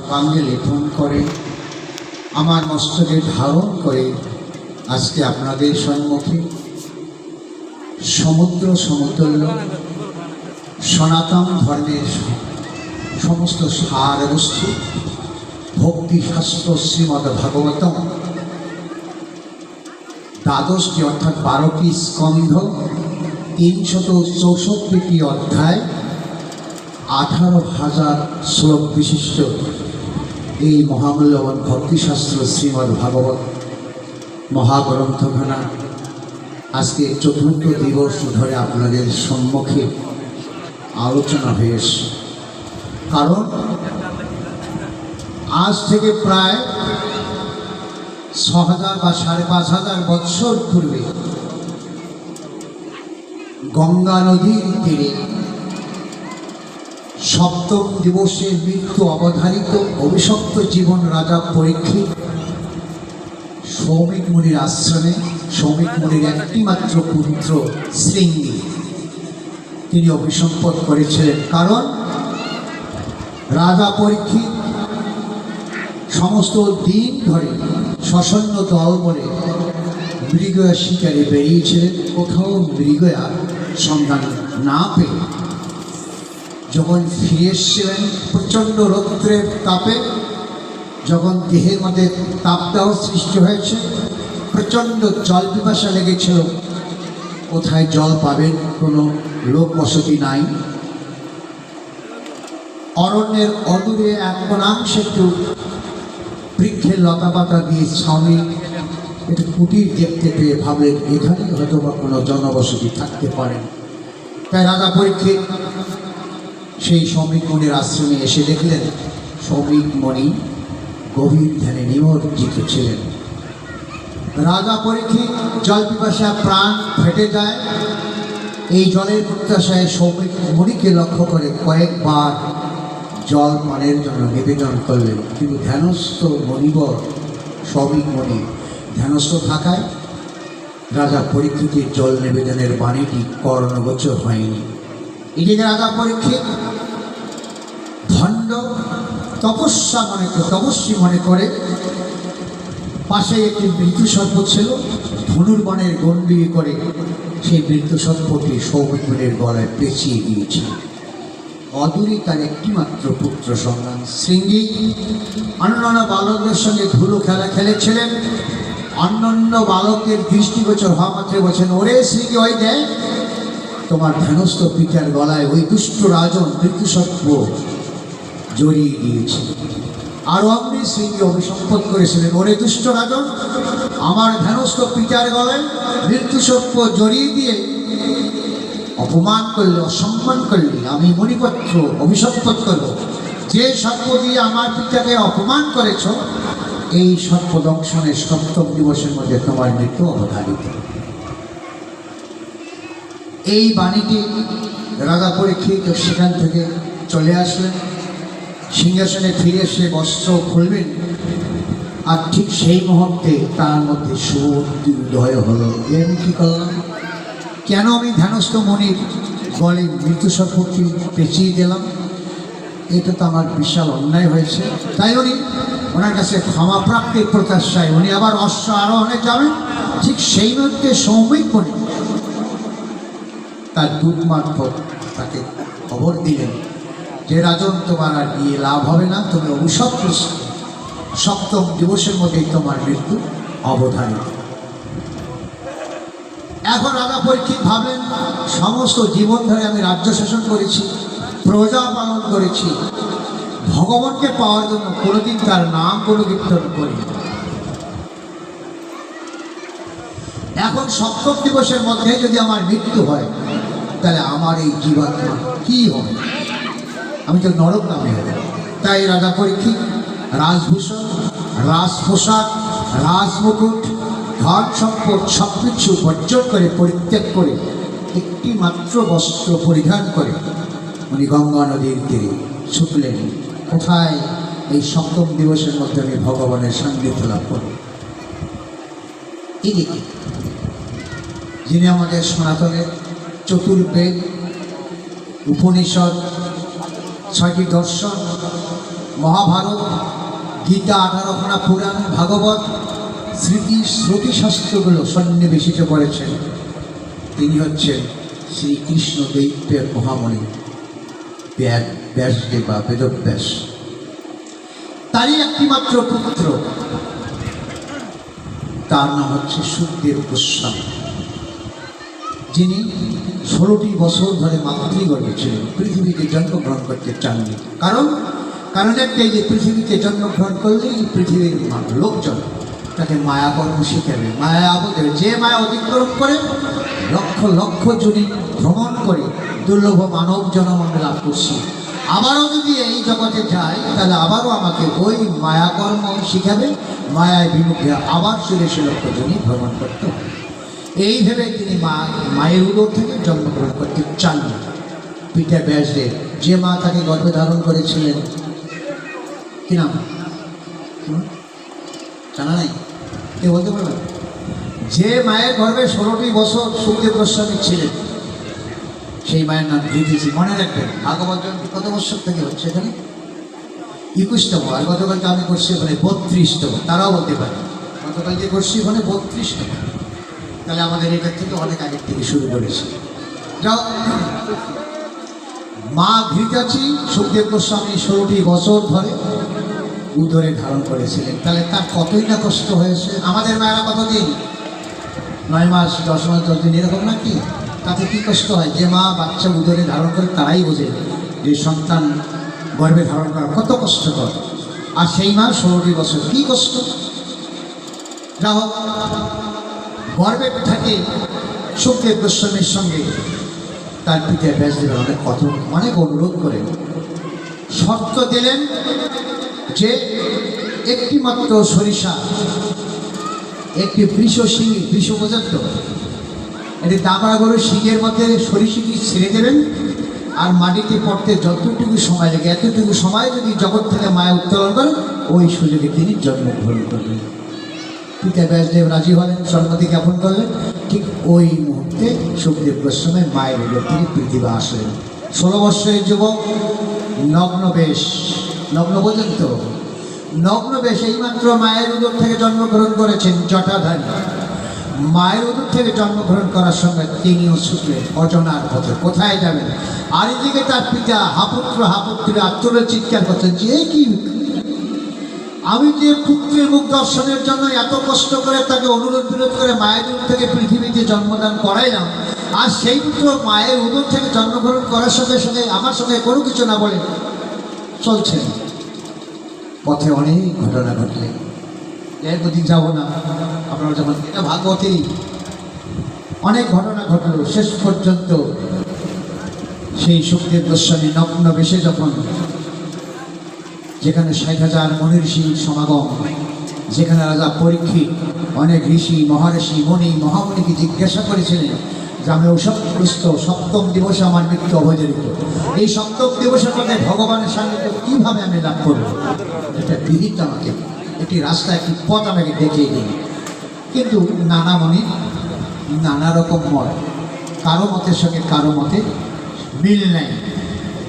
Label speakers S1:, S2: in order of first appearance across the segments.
S1: সর্বাঙ্গে লেপন করে আমার মস্তকে ধারণ করে আজকে আপনাদের সম্মুখে সমুদ্র সমতুল্য সনাতন ধর্মের সমস্ত সার বস্তু ভক্তিশাস্ত্র শ্রীমদ্ ভাগবতম দ্বাদশটি অর্থাৎ 12টি স্কন্ধ 364টি অধ্যায় 18,000 শ্লোক বিশিষ্ট এই মহামূল্যবান ভক্তিশাস্ত্র শ্রীমদ্ ভাগবত মহাগ্রন্থখানা আজকে চতুর্থ দিবস ধরে আপনাদের সম্মুখে আলোচনা হয়েছে। কারণ আজ থেকে প্রায় 6,000 বা 5,500 বৎসর পূর্বে গঙ্গা নদীর তীরে সপ্তম দিবসে মৃত্যু অবধারিত অভিশপ্ত জীবন রাজা পরীক্ষিত সৌমিক মুনির আশ্রমে সৌমিক মুনির একটি মাত্র পুত্র শৃঙ্গী তিনি অভিসম্পদ করেছিলেন। কারণ রাজা পরীক্ষিত সমস্ত দিন ধরে সসৈন্য দল বলে মৃগয়া শিকারে বেরিয়েছিলেন, কোথাও মৃগয়া সন্ধান না পেয়ে যখন ফিরে এসেছিলেন প্রচণ্ড রৌদ্রের তাপে, যখন দেহের মধ্যে তাপদাহ সৃষ্টি হয়েছে, প্রচণ্ড জল পিপাসা লেগেছিল, কোথায় জল পাবেন, কোনো লোক বসতি নাই। অরণ্যের অদূরে এক কোণাংশে একটু বৃক্ষের লতাপাতা দিয়ে ছাউনি একটু কুটির দেখতে পেয়ে ভাবলেন এখানে হয়তো বা কোনো জনবসতি থাকতে পারেন। তাই রাজা পরীক্ষিত সেই সৌমিক মুনির আশ্রমে এসে দেখলেন সৌমিক মুনি গভীর ধ্যানে নিমজ্জিত ছিলেন। রাজা পরীক্ষিত জল পিপাসা প্রাণ ফেটে যায়। এই জলের প্রত্যাশায় সৌমিক মুনিকে লক্ষ্য করে কয়েকবার জল পানের জন্য নিবেদন করলেন, কিন্তু ধ্যানস্থ মণিবর সৌমিক মুনি ধ্যানস্থ থাকায় রাজা পরীক্ষিতের জল নিবেদনের বাণীটি কর্ণগোচর হয়নি। এদিকে রাজা পরীক্ষিত ভণ্ড তপস্বী মনে করে পাশে একটি মৃত্যুসর্প ছিল, ধনুর্বাণের গণ্ডি করে সেই মৃত্যুসর্পটি সৌমিক মুনির গলায় পেঁচিয়ে দিয়েছিল। অদূরে তার একটি মাত্র পুত্র সন্তান শৃঙ্গী অন্যান্য বালকদের সঙ্গে ধুলো খেলা খেলেছিলেন। অন্যান্য বালকদের দৃষ্টিগোচর হওয়া মাত্রে বলছেন, ওরে শৃঙ্গী, ওই দেখ তোমার ধ্যানস্থ পিতার গলায় ওই দুষ্ট রাজন মৃত্যুসর্প জড়িয়ে দিয়েছে। আর অমনি শৃঙ্গী অভিসম্পদ করেছিলেন, ওরে দুষ্ট রাজন, আমার ধ্যানস্থ পিতার গলায় মৃত্যুসর্প জড়িয়ে দিয়ে অপমান করলে, অসম্মান করলে আমি মণিপত্র অভিসম্পদ করব। যে সর্প দিয়ে আমার পিতাকে অপমান করেছ, এই সর্প দংশনের সপ্তম দিবসের মধ্যে তোমার মৃত্যু অবধারিত। এই বাণীটি রাজা পরীক্ষিত সেখান থেকে চলে আসলেন, সিংহাসনে ফিরে এসে বস্ত্র খুলবেন, আর ঠিক সেই মুহূর্তে তার মধ্যে সুদয় হলো, আমি কী করলাম, কেন আমি ধ্যানস্থ মনির গলে মৃত্যুসর্পটি পেঁচিয়ে দিলাম, এটা তো আমার বিশাল অন্যায় হয়েছে। তাই উনি ওনার কাছে ক্ষমা প্রাপ্তির প্রত্যাশায় উনি আবার অশ্ব আরোহণে যাবেন। ঠিক সেই মুহূর্তে সৌমিক মুনি তার দূত মারফত তাকে খবর দিলেন যে রাজন, তোমার আর গিয়ে লাভ হবে না, তুমি অভিশপ্ত, সপ্তম দিবসের মধ্যেই তোমার মৃত্যু অবধারিত। এখন রাজা পরীক্ষিত ভাবলেন, সমস্ত জীবন ধরে আমি রাজ্য শাসন করেছি, প্রজা পালন করেছি, ভগবানকে পাওয়ার জন্য কোনোদিন তার নাম গুণকীর্তন করি। এখন সপ্তম দিবসের মধ্যে যদি আমার মৃত্যু হয়, তাহলে আমার এই জীবাত্মা কি হবে, আমি তো নরক নামে হবে। তাই রাজা পরীক্ষিত রাজভূষণ, রাজপোশাক, রাজমুকুট, ধন সম্পদ সব কিছু বর্জন করে, পরিত্যাগ করে, একটি মাত্র বস্ত্র পরিধান করে উনি গঙ্গা নদীর তীরে ছুটলেন। কোথায়? এই সপ্তম দিবসের মধ্যে আমি ভগবানের সান্নিধ্য লাভ করব। এদিকে যিনি আমাদের সনাতনের চতুর্বেদ, উপনিষদ, 6টি দর্শন মহাভারত, গীতা, 18খানা পুরাণ, ভাগবত, শ্রুতিশাস্ত্রগুলো সন্নিবেশিত করেছেন তিনি হচ্ছেন শ্রীকৃষ্ণ দৈত্যের মহামণি ব্যাসদেব বা বেদব্যাস। তারই একটিমাত্র পুত্র, তার নাম হচ্ছে সুখদেব গোস্বামী, যিনি 16টি বছর ধরে মাতৃগর্ভে ছিলেন, পৃথিবীতে জন্মগ্রহণ করতে চাননি। কারণ একটাই যে পৃথিবীতে জন্মগ্রহণ করলে এই পৃথিবীর লোকজন তাকে মায়াকর্ম শিখাবে, মায়া বোঝাবে। যে মায়া অতিক্রম করে লক্ষ লক্ষ জুড়ি ভ্রমণ করে দুর্লভ মানব জন্ম আমরা লাভ করছি, আবারও যদি এই জগতে যাই তাহলে আবারও আমাকে ওই মায়াকর্ম শিখাবে, মায়ায় বিমুখে আবার 16 লক্ষ জনই ভ্রমণ করতে হবে। এই ভেবে তিনি মায়ের উদর থেকে জন্মগ্রহণ করতে চাননি। পিতা ব্যাসদেব, যে মা তাকে গর্ভে ধারণ করেছিলেন, কি নাম জানা নাই? কে বলতে পারবেন? যে মায়ের গর্ভে 16টি বছর সুখদেব গোস্বামী ছিলেন, সেই মায়ের নাম ধৃতিজি। মনে রাখবেন, ভাগবত জয়ন্তী কত বছর থেকে হচ্ছে এখানে? 21তম। আর গতকালকে আমি করছি ওখানে 32তম। তারাও বলতে পারে গতকাল যে করছি ওখানে 32তম। তাহলে আমাদের এটার থেকে অনেক আগের থেকে শুরু করেছি। যাও, মা ঘৃতাচি সুখদেব গোস্বামী 16টি বছর ধরে উদরে ধারণ করেছিলেন। তাহলে তার কতই না কষ্ট হয়েছে। আমাদের মায়েরা কতদিন? 9 মাস, 10 মাস, 10 দিন, এরকম নাকি? তাতে কী কষ্ট হয়? যে মা বাচ্চা উদরে ধারণ করে তারাই বোঝে যে সন্তান গর্ভে ধারণ করা কত কষ্টকর। আর সেই মা 16টি বছর কী কষ্ট। যা হোক, গর্ভে থাকে সুখদেব গোস্বামীর সঙ্গে তার পিতা ব্যাসদেব অনেক অনুরোধ করেন, শর্ত দিলেন যে একটিমাত্র সরিষা, একটি বৃষ শিঙি, বৃষ পর্যন্ত এটি দামড়া গরুর শিঙের মধ্যে সরিষাটি ছেড়ে দেবেন, আর মাটিতে পড়তে যতটুকু সময় লাগে এতটুকু সময় যদি জগৎ থেকে মায়া উত্তোলন করেন, ওই সুযোগে তিনি জন্মগ্রহণ করলেন। পিতা ব্যাসদেব রাজি হলেন, সম্মতি জ্ঞাপন করলেন। ঠিক ওই মুহূর্তে সুখদেব গোস্বামী মায়ের উদর থেকে পৃথিবী আসলেন। 16 বৎসরের যুবক, নগ্নবেশ, নগ্ন পর্যন্ত নগ্নবেশ, এইমাত্র মায়ের উদর থেকে জন্মগ্রহণ করেছেন, জটাধারী। মায়ের উদর থেকে জন্মগ্রহণ করার সঙ্গে তিনিও ছুটলেন অজনার পথে। কোথায় যাবেন? আর এদিকে তার পিতা হাপুত্র হাপুত্রী আত্মরে চিৎকার করছেন যে কি, আমি যে পুত্রের মুখ দর্শনের জন্য এত কষ্ট করে তাকে অনুরোধ বিরোধ করে মায়ের উদর থেকে পৃথিবীতে জন্মদান করাইলাম, আর সেই পুত্র মায়ের উদর থেকে জন্মগ্রহণ করার সঙ্গে সঙ্গে আমার সঙ্গে কোনো কিছু না বলে চলছেন। পথে অনেক ঘটনা ঘটলে, এর প্রতি যাবো না, আপনারা যখন এটা ভাগবতেই অনেক ঘটনা ঘটল। শেষ পর্যন্ত সেই সুখদেব গোস্বামী নগ্ন বেশে যখন, যেখানে 60,000 মনীষীর সমাগম, যেখানে রাজা পরীক্ষিত অনেক ঋষি মহাঋষি মণি মহামণিকে জিজ্ঞাসা করেছিলেন যে আমি ঔষধগ্রস্ত, 7ম দিবসে আমার মৃত্যু অবধারিত, এই 7ম দিবসের মধ্যে ভগবানের সান্নিধ্য কীভাবে আমি লাভ করবো? এটা বিহিত আমাকে একটি রাস্তা, একটি পথ আমাকে দেখিয়ে দিন। কিন্তু নানা মণির নানা রকম মত, কারো মতের সঙ্গে কারো মতে মিল নেই।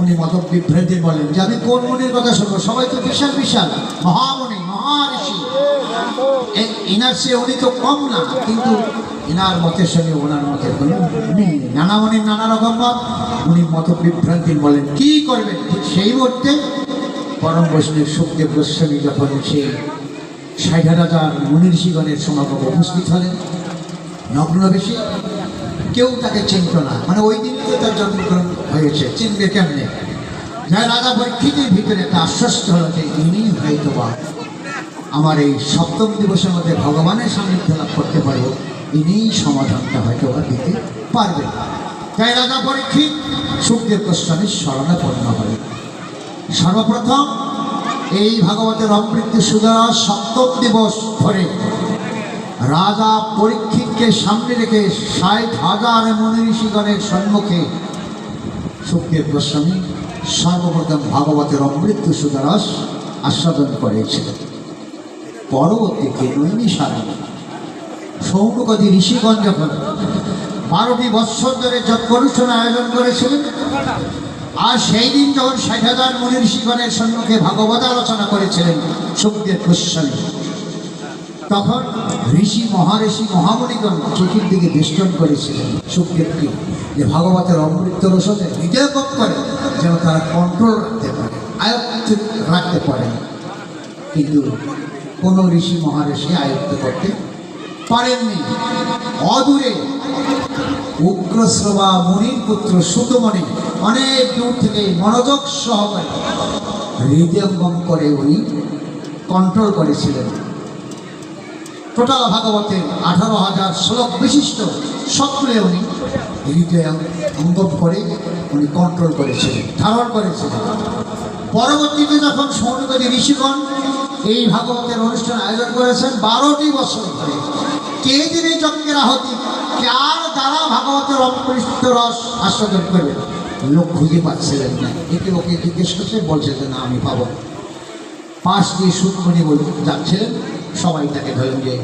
S1: উনি মত বিভ্রান্তি বলেন যে আমি কোন মনির কথা শুনবো, সবাই তো বিশাল বিশাল মহামণি মহাঋষি, এনার সে উনি তো কম না, কিন্তু এনার মতের সঙ্গে ওনার মতের কোনো মিল নেই। নানা মনির নানা রকম মত, উনি মত বিভ্রান্তি বলেন। কি করবেন? ঠিক সেই মুহূর্তে পরম বৈষ্ণব সুখদেব গোস্বামী যখন সেই 60,000 মনীষীগণের সমাগম উপস্থিত হলেন নগ্নবেশে, কেউ তাকে চিনত না। মানে ওই দিনকে তার জন্মগ্রহণ হয়েছে, চিনবে কেমনে? যা রাজা পরীক্ষিতের ভিতরে একটা আশ্বস্ত হলো যে ইনি হয়তো বা আমার এই 7ম দিবসের মধ্যে ভগবানের সান্নিধ্য লাভ করতে পারবো, ইনি সমাধানটা হয়তো বা দিতে পারবেন। তাই রাজা পরীক্ষিত সুখদেব গোস্বামীর শরণাপন্ন হলেন। সর্বপ্রথম এই ভাগবতের অমৃত্যু সুদরা 7ম দিবস ধরে রাজা পরীক্ষিতকে সামনে রেখে 60,000 মনীষীগণের সম্মুখে সুখদেব গোস্বামী সর্বপ্রথম ভাগবতের অমৃত্যু সুদরস আস্বাদন করেছিলেন। পরবর্তীতে নৈমিষারণ্যে সৌনকাদি ঋষিগণ যখন 12টি বৎসর ধরে যজ্ঞ অনুষ্ঠান আয়োজন করেছিলেন, আর সেই দিন যখন ৬০,০০০ মুনি ঋষিগণের সম্মুখে ভাগবত আলোচনা করেছিলেন সুখদেব গোস্বামী, তখন ঋষি মহাঋষি মহামণিগণ চতুর্দিকে বেষ্টন করেছিলেন সুখদেবকে, যে ভাগবতের অমৃত রসতে হৃদয় ভোগ করে যেন তারা কন্ট্রোল রাখতে পারে, আয়ত্ত রাখতে পারে। কিন্তু কোনো ঋষি মহাঋষি আয়ত্ত করতে পারেননি। অদূরে উগ্রশ্রবা মুনির পুত্র সুতমণি অনেক দূর থেকে মনোযোগ সহকারে হৃদয়ঙ্গম করে উনি কন্ট্রোল করেছিলেন। টোটাল ভাগবতের 18,000 শ্লোক বিশিষ্ট সকলে উনি হৃদয়ঙ্গম করে উনি কন্ট্রোল করেছিলেন, ধারণ করেছিলেন। পরবর্তীতে যখন সৌনকাদি ঋষিগণ এই ভাগবতের অনুষ্ঠান আয়োজন করেছেন 12টি বছর ধরে, কে দিনে যজ্ঞের আহতি, কার দ্বারা ভাগবতের অমৃত রস আস্বাদন করবে, লোক খুঁজে পাচ্ছিলেন না। একে ওকে জিজ্ঞেস করছে, বলছে যে না আমি পাবো। পাশ দিয়ে সুতমণি যাচ্ছিলেন, সবাই তাকে ধরেন যে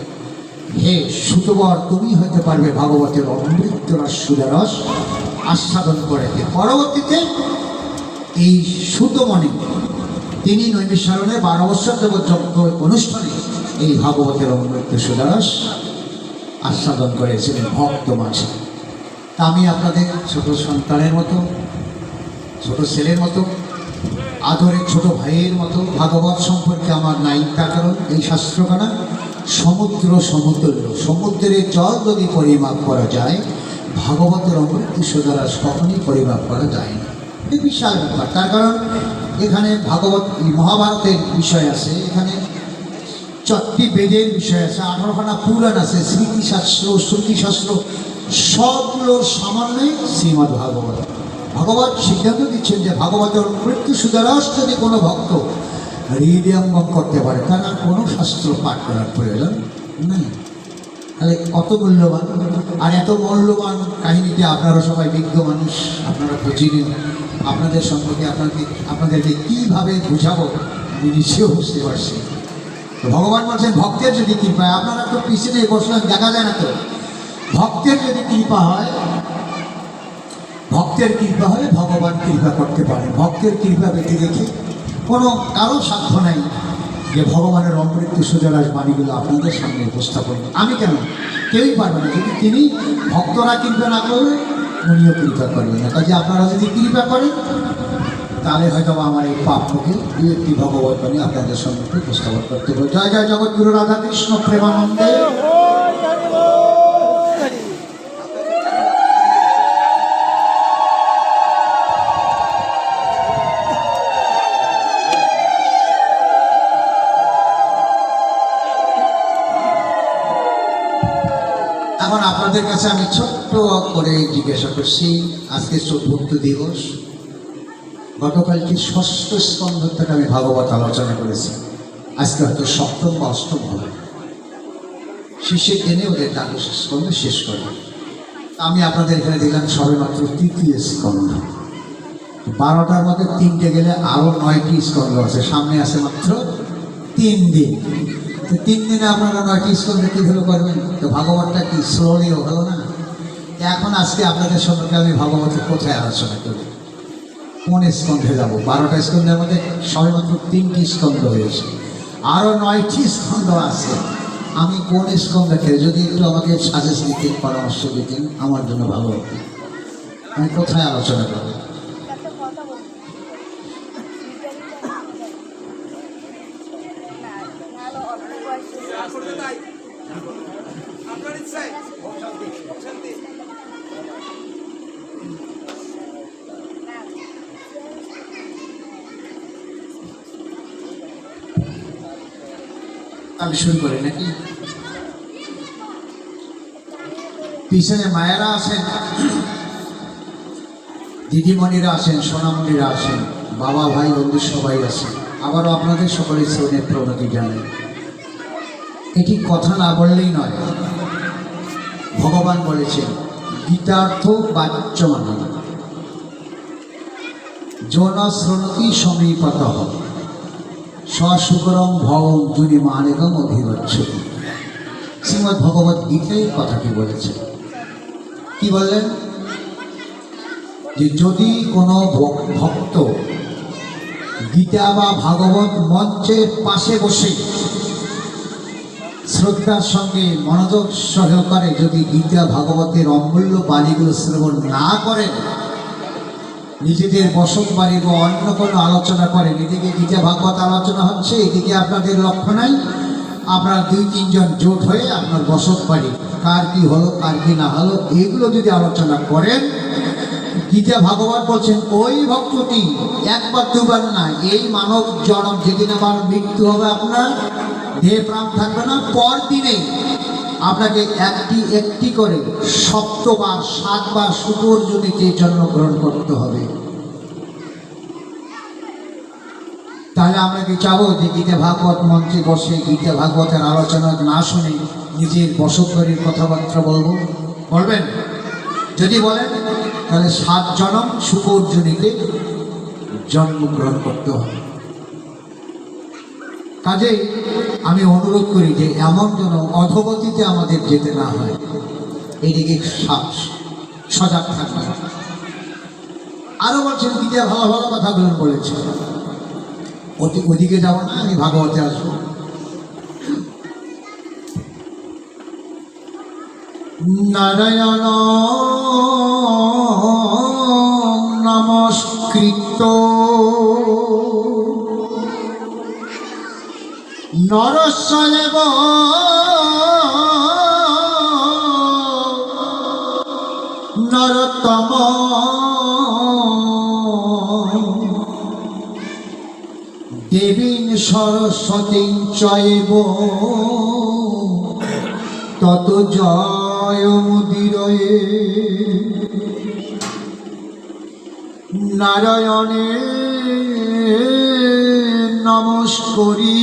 S1: হে সুতবর, তুমি হতে পারবে ভাগবতের অমৃত রস সুরস আস্বাদন করে। পরবর্তীতে এই সুতমণি তিনি নৈমিষারণে 12 বৎসর দেবত যজ্ঞ অনুষ্ঠানে এই ভাগবতের অমৃত সুরস আস্বাদন করেছিলেন ভক্ত মাঝে। তা আমি আপনাদের ছোট সন্তানের মতো, ছোট ছেলের মতো, আদরের ছোট ভাইয়ের মতো ভাগবত সম্পর্কে আমার নাই। তার কারণ এই শাস্ত্রখানা সমুদ্র সমতুল্য, সমুদ্রের জল যদি পরিমাপ করা যায়, ভাগবতের অমৃত সুরস কখনই পরিমাপ করা যায় না। এই বিশাল ব্যাপার। তার কারণ এখানে ভাগবত মহাভারতের বিষয় আছে, এখানে 4টি বেদের বিষয় আছে, 18খানা পুরাণ আছে, স্মৃতিশাস্ত্র শ্রুতিশাস্ত্র সবগুলোর সামান্যই শ্রীমদ্ ভাগবত। ভগবত সিদ্ধান্ত দিচ্ছেন যে ভাগবতের মৃত্যু সুদরস যদি কোনো ভক্ত হৃদয়ঙ্গম করতে পারে, তার আর কোনো শাস্ত্র পাঠ করার প্রয়োজন নেই। তাহলে কত মূল্যবান! আর এত মূল্যবান কাহিনীতে আপনারা সবাই বিজ্ঞ মানুষ, আপনারা বুঝিলেন। আপনাদের সম্পর্কে আপনাদেরকে কীভাবে বোঝাবো আমি নিজেও বুঝতে পারছি। তো ভগবান বলছেন ভক্তের যদি কৃপা হয়, আপনারা তো পিছনে বসলেন, দেখা যায় না তো, ভক্তের যদি কৃপা হয়, ভক্তের কৃপা হলে ভগবান কৃপা করতে পারে। ভক্তের কৃপা ব্যক্তি রেখে কোনো কারো সাধ্য নাই যে ভগবানের অমৃত সুজলাস বাণীগুলো আপনাদের সামনে উপস্থাপন। আমি কেন, কেউই পারবে না। যদি তিনি ভক্তরা কৃপা না করবে, উনিও কৃপা করবেন না। কাজে আপনারা যদি কৃপা করেন, তাহলে হয়তো আমার এই পাপ মুখে 2-1টি ভগবত বাণী আপনাদের সম্মুখে উপস্থাপন করতে হবে। জয় জয় জগৎগুরু রাধাকৃষ্ণ প্রেমানন্দে। এখন আপনাদের কাছে আমি ছোট্ট করে জিজ্ঞাসা করছি, আজকে 14 দিবস, গতকালকে 6ষ্ঠ স্কন্ধ থেকে আমি ভাগবত আলোচনা করেছি, আজকে হয়তো 7ম বা 8ম হবে। শেষের দিনে ওদের 12 স্কন্ধ শেষ করবে। আমি আপনাদের এখানে দিলাম সবে মাত্র 3য় স্কন্ধ। 12টার মধ্যে 3টে গেলে আরও 9টি স্কন্ধ আছে, সামনে আছে মাত্র 3 দিন। তো 3 দিনে আপনারা 9টি স্কন্ধ কীভাবে করবেন? তো ভাগবতটা কি স্লোলিও হলো না? এখন আজকে আপনাদের সম্পর্কে আমি ভাগবতের কোথায় আলোচনা করি, কোন স্কন্ধে যাব? 12টা স্কন্ধের মধ্যে সবেমাত্র 3টি স্কন্ধ হয়েছে, আরও 9টি স্কন্ধ আছে। আমি কোন স্কন্ধে খেয়ে, যদি একটু আমাকে সাজেস্ট দিতেন, পরামর্শ দিতেন, আমার জন্য ভালো হতো। আমি কোথায় আলোচনা করব? আমি শুরু করি নাকি? পিছনে মায়েরা আছেন, দিদিমণিরা আছেন, সোনামণিরা আছেন, বাবা ভাই বন্ধু সবাই আছেন। আবারও আপনাদের সকলের শ্রবণের প্রণতি জানাই। এটি কথা না বললেই নয়, ভগবান বলেছেন গীতার্থ বাচ্যমান যৌন শ্রণতি সমীপত সশুকরম ভবম জুনি মানেগম অভিগচ্ছতি। শ্রীমদ্ ভগবত গীতায় কথাটি বলেছেন। কি বললেন? যে যদি কোনো ভক্ত গীতা বা ভাগবত মঞ্চের পাশে বসে শ্রদ্ধার সঙ্গে মনোযোগ সহকারে যদি গীতা ভাগবতের অমূল্য বাণীগুলো শ্রবণ না করেন, নিজেদের বসত বাড়ি বা অন্য কোনো আলোচনা করেন, এদিকে গীতা ভাগবত আলোচনা হচ্ছে, এদিকে আপনাদের লক্ষ্য নাই, আপনার 2-3 জন জোট হয়ে আপনার বসত বাড়ি কার কি হলো কার কি না হলো এগুলো যদি আলোচনা করেন, গীতা ভাগবত বলছেন ওই ভক্তটি একবার দুবার না, এই মানব জন্ম যেদিন আবার মৃত্যু হবে, আপনার দেহ প্রাণ থাকবে না, পর দিনে আপনাকে একটি একটি করে 7 বার 7 বার সুপর্জনীতে জন্মগ্রহণ করতে হবে। তাহলে আমরা কি চাবো যে গীতা ভাগবত মঞ্চে বসে গীতা ভাগবতের আলোচনা না শুনে নিজের বসত বাড়ির কথাবার্তা বলবেন? যদি বলেন তাহলে 7 জন্ম সুপর্জনীতে জন্মগ্রহণ করতে হবে। কাজেই আমি অনুরোধ করি যে এমন যেন অধোগতিতে আমাদের যেতে না হয়, এইদিকে সজাগ থাকবে। আরো বলছেন গীতা ভালো ভালো কথাগুলো বলেছে, ওদিকে যাব না, আমি ভাগবতে আসবো। নারায়ণ নমস্কৃত নরস্যৈব নরোত্তম দেবীং সরস্বতীং চৈব তত জয়মুদিরয়ে। নারায়ণে নমস্করি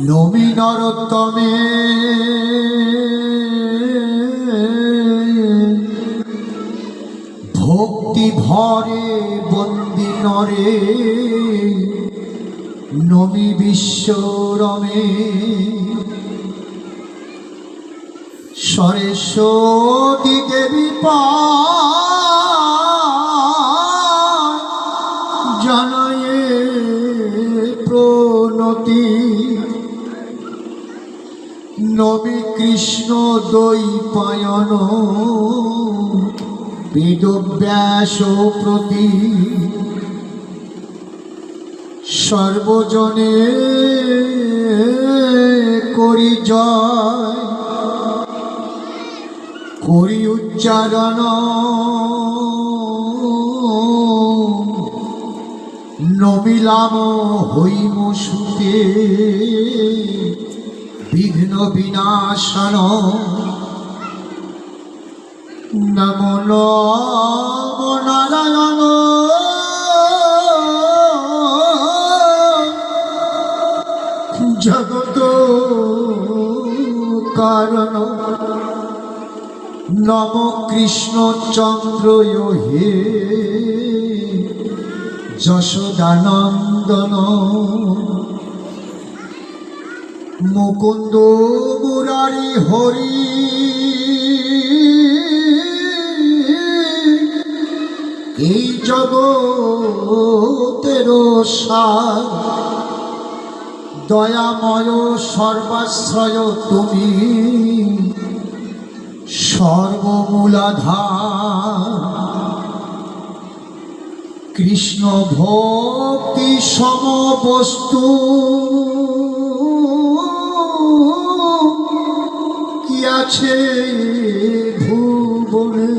S1: নমি নরোত্তমে ভক্তি ভরে বন্দি নরে নমি বিশ্বরমে। সরস্বতী দেবী জানায়ে প্রণতি নবী কৃষ্ণ দ্বৈপায়ন বেদব্যাস প্রতি। সর্বজনে করি জয় করি উচ্চারণ নবিলাম হইম সুতে বিঘ্ন বিনাশন। নমো নমো নারায়ণ জগত কারণ। নম কৃষ্ণ চন্দ্র হে যশোদানন্দন। মুকুন্দ মুরারি হরি এই জগতের সার। দয়াময় সর্বাশ্রয় তুমি সর্বমূলাধার। কৃষ্ণ ভক্তি সমবস্তু কি আছে ভুবনে।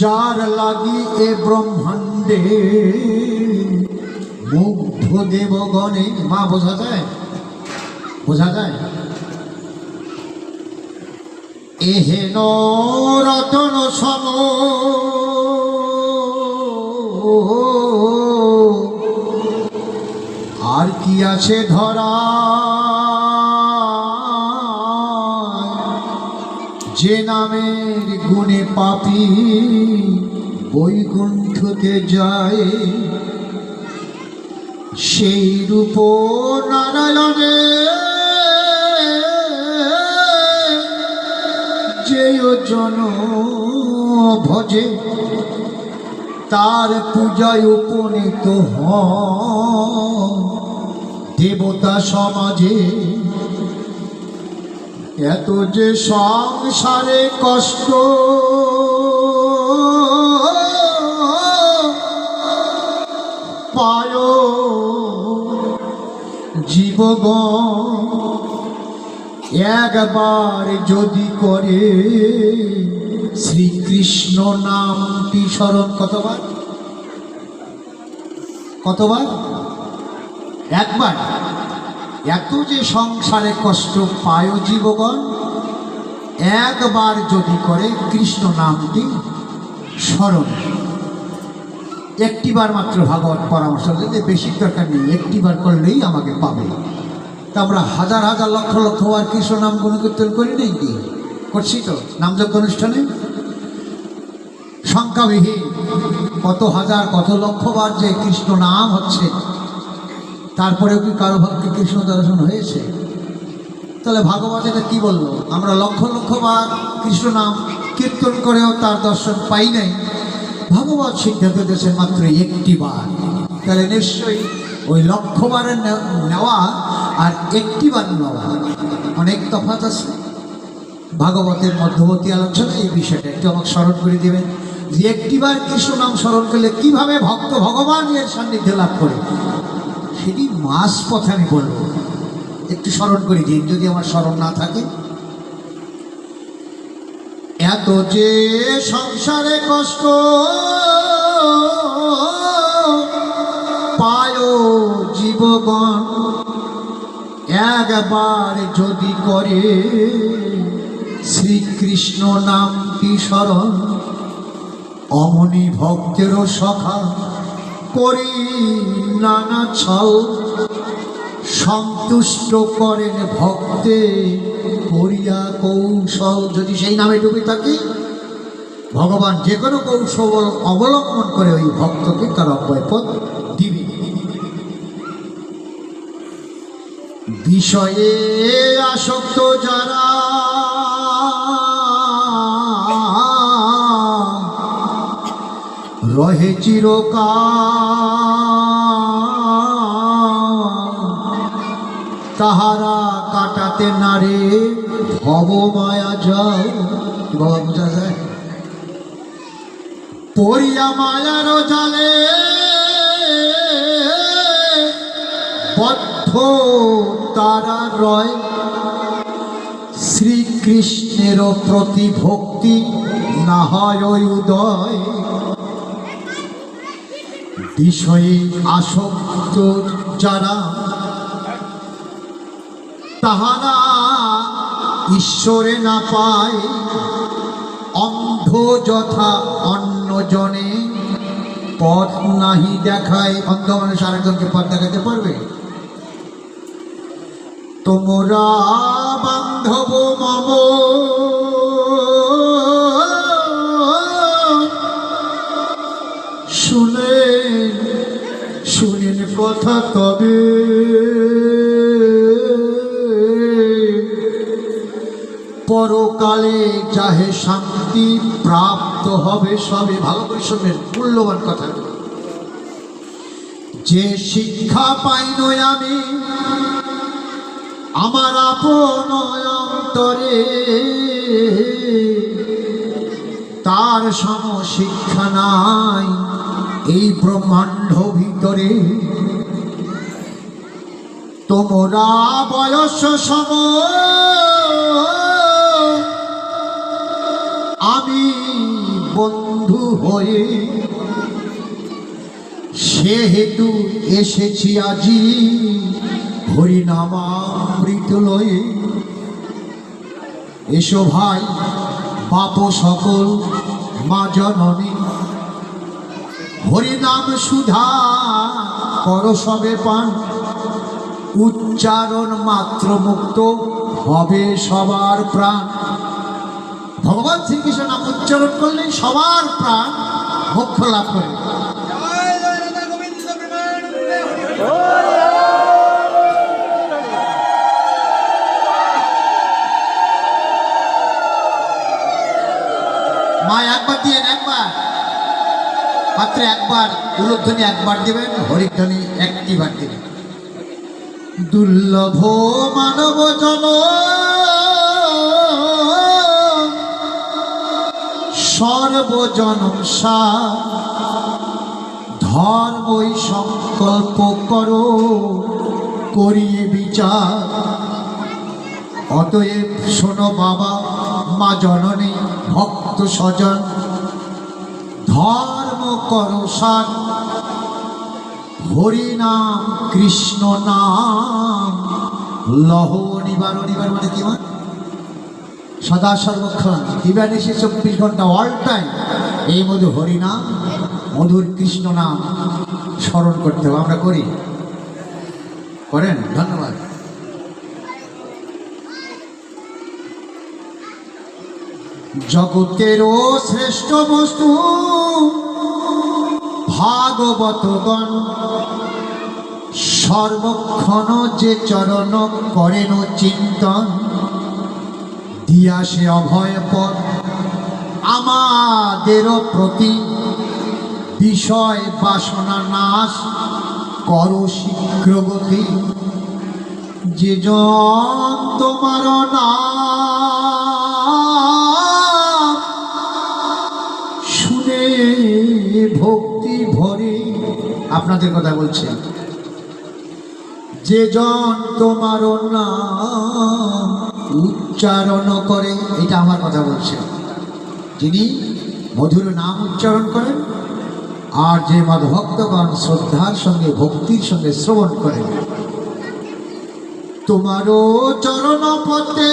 S1: যার লাগি এ ব্রহ্মাণ্ডে মুগ্ধ দেবগণে। মা বোঝা যায়? বোঝা যায়? এহেন রতন সম আর কি আছে ধরা। যে নামের গুণে পাপী বৈকুণ্ঠতে যায়। সেই রূপ নারায়ণে যেও জন ভজে তার পূজায় উপনীত হয় দেবতা সমাজে। এত যে সংসারে কষ্ট পায় জীবগণ, একবার যদি করে শ্রীকৃষ্ণ নামটি স্মরণ। কতবার? কতবার? একবার। এত যে সংসারে কষ্ট পায় জীবগণ, একবার যদি করে কৃষ্ণ নামটি স্মরণ। একটিবার মাত্র ভাগবত পরামর্শ দিতে, বেশি দরকার নেই, একটিবার করলেই আমাকে পাবে। তা আমরা হাজার হাজার লক্ষ লক্ষ বার কৃষ্ণ নাম গুণকীর্তন করি নেই কি? করছি তো নামযজ্ঞ অনুষ্ঠানে, সংখ্যাবিহীন কত হাজার কত লক্ষ বার যে কৃষ্ণ নাম হচ্ছে, তারপরেও কি কারো ভক্তি কৃষ্ণ দর্শন হয়েছে? তাহলে ভাগবত এটা কি বললো? আমরা লক্ষ লক্ষ বার কৃষ্ণ নাম কীর্তন করেও তার দর্শন পাই নাই। ভাগবত সিদ্ধান্ত দিয়েছে মাত্র একটি বার। তাহলে নিশ্চয়ই ওই লক্ষ বারের নেওয়া আর একটি বার নেওয়া অনেক তফাৎ আছে। ভাগবতের মধ্যবর্তী আলোচনা এই বিষয়টা একটু আমাকে স্মরণ করে দেবেন যে একটিবার কৃষ্ণ নাম স্মরণ করলে কিভাবে ভক্ত ভগবান এর সান্নিধ্য লাভ করে, সেটি মাস পথে আমি বলবো। একটু স্মরণ করে দিন যদি আমার স্মরণ না থাকে। এত যে সংসারে কষ্ট পায় জীবগণ, একবার যদি করে শ্রীকৃষ্ণ নামটি স্মরণ, অমনি ভক্তেরও সখা করি নানা ছল, সন্তুষ্ট করেন ভক্তে করিয়া কৌশল। যদি সেই নামে ডুবে থাকি, ভগবান যে কোনো কৌশল অবলম্বন করে ওই ভক্তকে তার অব্যয় পথ দিবে। বিষয়ে আসক্ত যারা রহে চিরকাল, তাহারা কাটাতে নারে ভব মায়া যাও। বাবা বোঝা যায়? পড়িয়া মায়ার জালে বদ্ধ তারা রয়, শ্রীকৃষ্ণের প্রতি ভক্তি না হয় উদয়। বিষয়ে আসক্ত যারা তাহারা ঈশ্বরে না পায়, অন্ধ যথা অন্য জনে পথ নাহি দেখায়। অন্ধ মানুষ আরেকজনকে পথ দেখাতে পারবে? তোমরা বান্ধব মম শুনেন কথা তবে, পরকালে যাহে শান্তি প্রাপ্ত হবে সবে। ভালো করে শুনবেন, মূল্যবান কথা। যে শিক্ষা পাই নই আমি আমার আপন অন্তরে, তার সম শিক্ষা নাই এই ব্রহ্মাণ্ড ভিতরে। তোমরা বয়স সম আমি বন্ধু হয়ে, সেহেতু এসেছি আজি হরিনামামৃত লয়ে। এসো ভাই বাপ সকল মা জননী, হরিনাম সুধা কর সবে পান, উচ্চারণ মাত্র মুক্ত হবে সবার প্রাণ। ভগবান শ্রীকৃষ্ণ নাম উচ্চারণ করলেই সবার প্রাণ মোক্ষ লাভ করে। মাত্র একবার উলুধ্বনি একবার দেবেন, হরিধ্বনি একটি বার দেবেন। দুর্লভ মানব জন সর্বজনম সার, ধর্মই সংকল্প করো করিয়ে বিচার। অতএব শোনো বাবা মা জননী ভক্ত স্বজন, ধর্ম করো সার, হরি নাম কৃষ্ণ নাম লহ নিবারণ। নিবার মানে কি মানে সদা সর্বক্ষণ দিবানিশি 24 ঘন্টা অল টাইম এই মধু হরিনাম মধুর কৃষ্ণ নাম স্মরণ করতে হবে। আমরা করি, করেন? ধন্যবাদ। জগতেরও শ্রেষ্ঠ বস্তু ভাগবতগণ, সর্বক্ষণ যে চরণ করেন চিন্তন, দিয়া সে অভয় পদ আমাদেরও প্রতি, বিষয় বাসনা নাশ করো শীঘ্রগতি। যে জন তোমার নাম শুনে ভক্তি ভরে, আপনাদের কথা বলছে, যে জন তোমার নাম উচ্চারণ করে, এটা আমার কথা বলছে, যিনি মধুর নাম উচ্চারণ করেন আর যে মদভক্তগণ শ্রদ্ধার সঙ্গে ভক্তির সঙ্গে শ্রবণ করেন, তোমারও চরণ পথে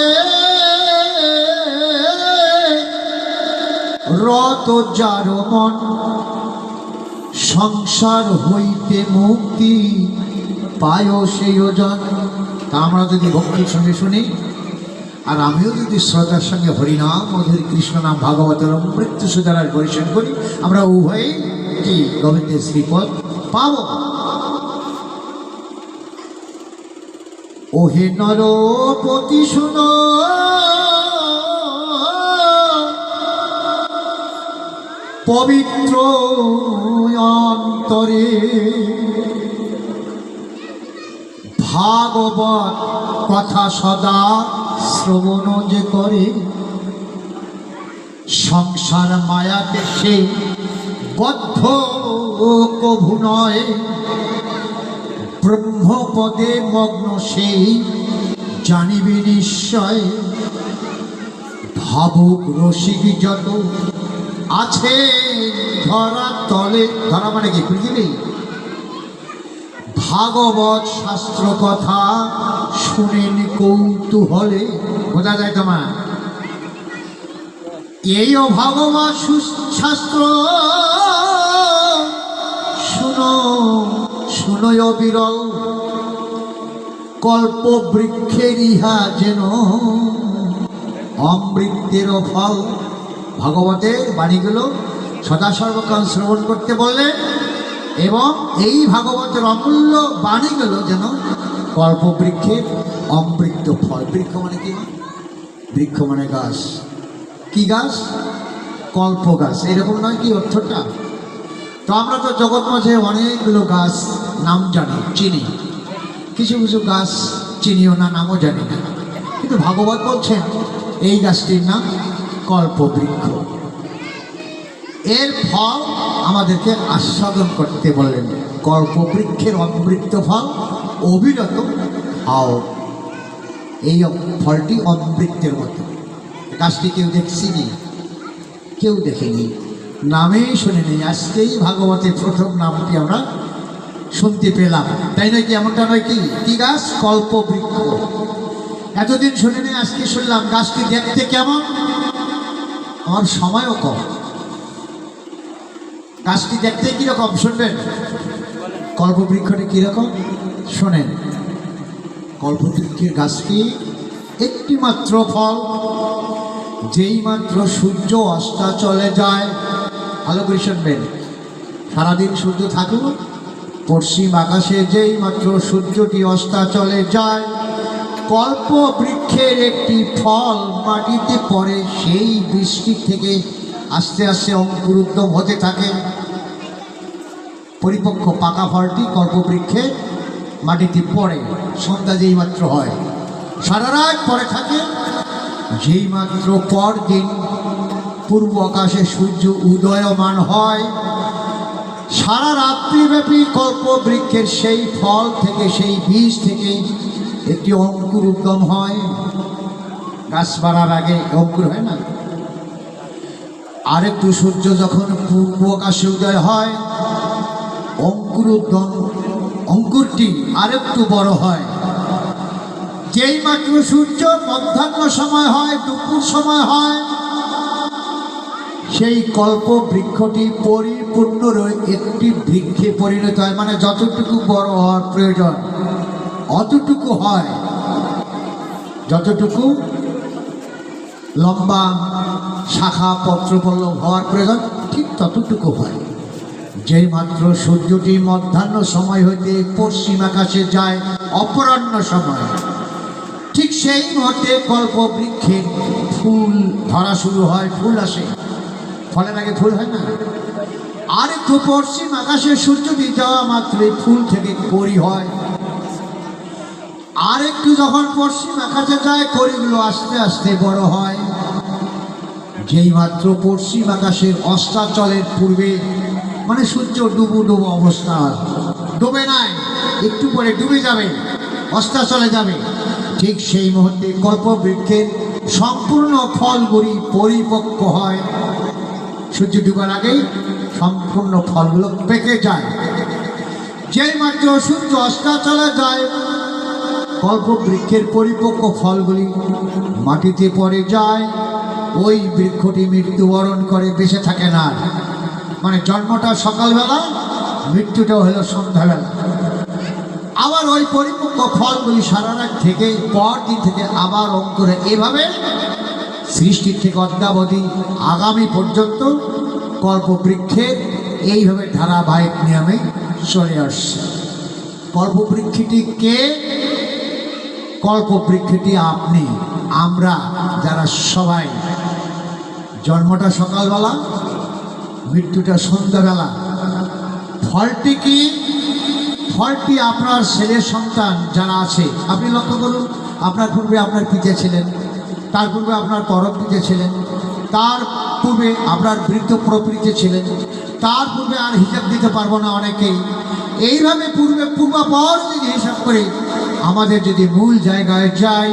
S1: রত যার মন, সংসার হইতে মুক্তি পায় সেই জন। তা আমরা যদি ভক্তির সঙ্গে শুনি আর আমিও যদি শ্রদ্ধার সঙ্গে হরিনাম মধুর কৃষ্ণ নাম ভাগবতের মৃত্যু সুধারার পরিশোধ করি, আমরা উভয়ই কি গোবিন্দের শ্রীপদ পাব। ওহে নরপতি শুনো, পবিত্র অন্তরে ভাগবত কথা সদা শ্রবণ যে করে, সংসার মায়াতে সে বদ্ধ কভু নয়, ব্রহ্মপদে মগ্ন সেই জানিবে নিশ্চয়। ভাবুক রসিক যত আছে ধরা তলে, ধরা মানে কি পৃথিবী, ভাগবত শাস্ত্র কথা শুনেন কৌতূহলে। বোঝা যায় তোমার? এইও ভাগবত শাস্ত্র শুনো, শুনোয় বিরল, কল্প বৃক্ষের ইহা যেন অমৃতের ফল। ভাগবতের বাণীগুলো সদা সর্বকাল শ্রবণ করতে বললেন, এবং এই ভাগবতের অমূল্য বাণীগুলো যেন কল্পবৃক্ষের অমৃত ফল। বৃক্ষ মানে কি? বৃক্ষ মানে গাছ। কি গাছ? কল্প গাছ। এরকম নয় কি অর্থটা? তো আমরা তো জগৎ মাঝে অনেকগুলো গাছ নাম জানি, চিনি, কিছু কিছু গাছ চিনিও না, নামও জানি না, কিন্তু ভাগবত বলছেন এই গাছটির নাম কল্পবৃক্ষ। এর ফল আমাদেরকে আস্বাদন করতে বললেন। কল্পবৃক্ষের অমৃত ফল অবিরত খাও। এই ফলটি অমৃতের মতো। গাছটি কেউ দেখছিনি, কেউ দেখেনি, নামেই শুনিনি। আজকেই ভাগবতের প্রথম নামটি আমরা শুনতে পেলাম, তাই নয় কি? এমনটা নয় কি? কি গাছ? কল্পবৃক্ষ। এতদিন শুনিনি, আজকে শুনলাম। গাছটি দেখতে কেমন? আমার সময়ও কম। গাছটি দেখতে কিরকম শুনবেন? কল্পবৃক্ষটি কিরকম শোনেন। কল্পবৃক্ষের গাছটি একটি মাত্র ফল, যেই মাত্র সূর্য অস্তা চলে যায়, ভালো করে শুনবেন, সারাদিন সূর্য থাকুক, পশ্চিম আকাশে যেই মাত্র সূর্যটি অস্তা চলে যায়, কল্প বৃক্ষের একটি ফল মাটিতে পড়ে, সেই বৃষ্টি থেকে আস্তে আস্তে অঙ্কুরোদ্গম হতে থাকে। পরিপক্ক পাকা ফলটি কল্পবৃক্ষে মাটিতে পড়ে। সন্ধ্যা যেই মাত্র হয়, সারা রাত পরে থাকে। যেই মাত্র পর দিন পূর্ব আকাশে সূর্য উদয়মান হয়, সারা রাত্রিব্যাপী কল্পবৃক্ষের সেই ফল থেকে, সেই বীজ থেকে একটি অঙ্কুর উদ্গম হয়। গাছ বাড়ার আগে অঙ্কুর হয় না? আরেকটু সূর্য যখন পূর্ব আকাশে উদয় হয়, অঙ্কুর উদ্গম, অঙ্কুরটি আরেকটু বড় হয়। যেই মাত্র সূর্য মধ্যাহ্ন সময় হয়, দুপুর সময় হয়, সেই কল্প বৃক্ষটি পরিপূর্ণ একটি বৃক্ষে পরিণত হয়। মানে যতটুকু বড় হওয়ার প্রয়োজন অতটুকু হয়, যতটুকু লম্বা শাখা পত্রপল্লব হওয়ার প্রয়োজন ঠিক ততটুকু হয়। যেই মাত্র সূর্যটি মধ্যাহ্ন সময় হইতে পশ্চিম আকাশে যায় অপরাহ্ন সময়, ঠিক সেই মুহূর্তে কল্পবৃক্ষে ফুল ধরা শুরু হয়, ফুল আসে। ফলের আগে ফুল হয় না? আর একটু পশ্চিম আকাশে সূর্যটি যাওয়া মাত্রই ফুল থেকে কড়ি হয়। আর একটু যখন পশ্চিম আকাশে যায়, কড়িগুলো আস্তে আস্তে বড় হয়। যেই মাত্র পশ্চিম আকাশের অস্তাচলের পূর্বে, মানে সূর্য ডুবো ডুবো অবস্থা, ডুবে নাই, একটু পরে ডুবে যাবে, অস্তাচলে যাবে, ঠিক সেই মুহূর্তে কল্পবৃক্ষের সম্পূর্ণ ফলগুলি পরিপক্ক হয়। সূর্য ডুবার আগেই সম্পূর্ণ ফলগুলো পেকে যায়। যেই মাত্র সূর্য অস্তাচলে যায়, কল্পবৃক্ষের পরিপক্ক ফলগুলি মাটিতে পড়ে যায়। ওই বৃক্ষটি মৃত্যুবরণ করে, বেঁচে থাকে না। মানে জন্মটা সকালবেলা, মৃত্যুটাও হলো সন্ধ্যাবেলা। আবার ওই পরিপক্ক ফলগুলি সারা রাত থেকে পর দিন থেকে আবার অঙ্কুরে, এভাবে সৃষ্টির থেকে অদ্যাবধি আগামী পর্যন্ত কল্পবৃক্ষের এইভাবে ধারাবাহিক নিয়মে চলে আসছে। কল্পবৃক্ষটি কে? কল্পবৃক্ষটি আপনি, আমরা, যারা সবাই। জন্মটা সকালবেলা, মৃত্যুটা সন্ধ্যাবেলা। ফলটি কি? ফলটি আপনার ছেলের সন্তান যারা আছে। আপনি লক্ষ্য করুন, আপনার পূর্বে আপনার পিতা ছিলেন, তার পূর্বে আপনার পরম পিতা ছিলেন, তার পূর্বে আপনার বৃদ্ধ প্রপিতা ছিলেন, তার পূর্বে আর হিসাব দিতে পারবো না অনেকেই। এইভাবে পূর্বাপর যদি হিসাব করে আমাদের যদি মূল জায়গায় যাই,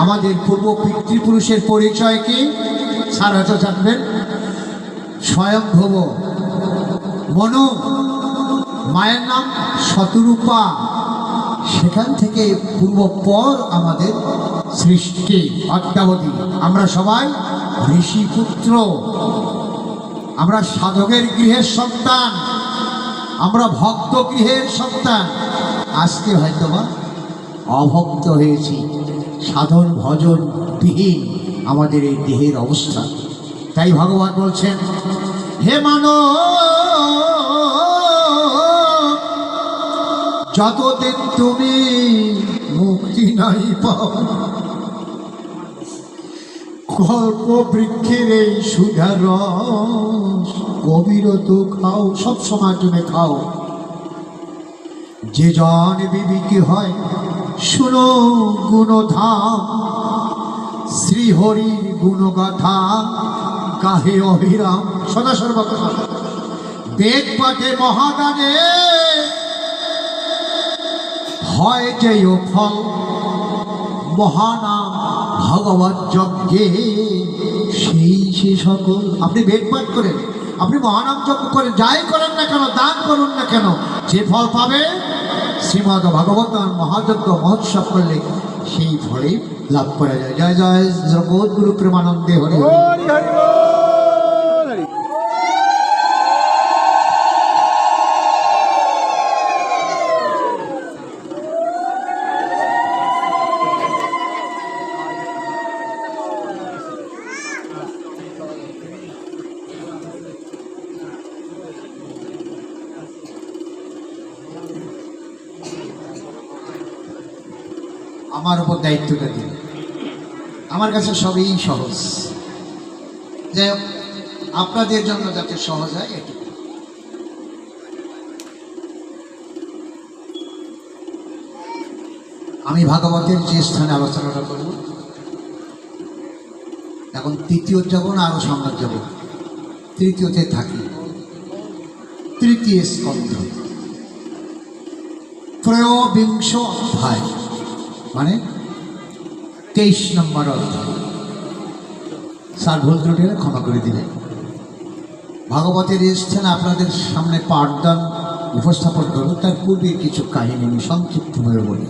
S1: আমাদের পূর্ব পিতৃপুরুষের পরিচয় কি? স্যার হয়তো জানবেন। স্বয়ংভব মনু, মায়ের নাম শতরূপা। সেখান থেকে পূর্বপর আমাদের সৃষ্টি অদ্যাবধি। আমরা সবাই ঋষি পুত্র, আমরা সাধকের গৃহের সন্তান, আমরা ভক্ত গৃহের সন্তান। আজকে হয়তোবা অভক্ত হয়েছি, সাধন ভজন বিহীন আমাদের এই দেহের অবস্থা। তাই ভগবান বলছেন, হে মানব, যতদিন তুমি মুক্তি নাই পাও, কল্প বৃক্ষের এই সুধা রস কবিরত খাও, সব সময় তুমি খাও। যে জন বিবেকী হয়, শুনো গুণধাম, শ্রীহরির গুণগাথা গাহে অবিরাম সদা সর্বদা। বেদ পাঠে মহাদানে হয় যেই ফল, মহানাম ভগবত যজ্ঞে সেই সে সকল। আপনি বেদ পাঠ করেন, আপনি মহানাম যজ্ঞ করেন, যাই করেন না কেন, দান করুন না কেন, যে ফল পাবে শ্রীমদ ভাগবত মহাযজ্ঞ মহোৎসব করলে সেই ফলে লাভ করা যায়। জয় জয় জগৎগুরু প্রেমানন্দে হরি হরি। আমার উপর দায়িত্বটা দিন। আমার কাছে সবই সহজ, যাই হোক আপনাদের জন্য যাতে সহজ হয় এটুকু। আমি ভাগবতের যে স্থানে আলোচনাটা করব, এখন তৃতীয় যাব না আরো সামনে যাব, তৃতীয়তে থাকি। তৃতীয় স্কন্ধ, ত্রয়োবিংশ অধ্যায়, মানে 23 নম্বর অধ্যায়। স্যার ভুল ত্রুটি হলে ক্ষমা করে দিলেন। ভাগবতের এই স্থানে আপনাদের সামনে পাঠদান উপস্থাপন করব, তার পূর্বে কিছু কাহিনী আমি সংক্ষিপ্তভাবে বলি।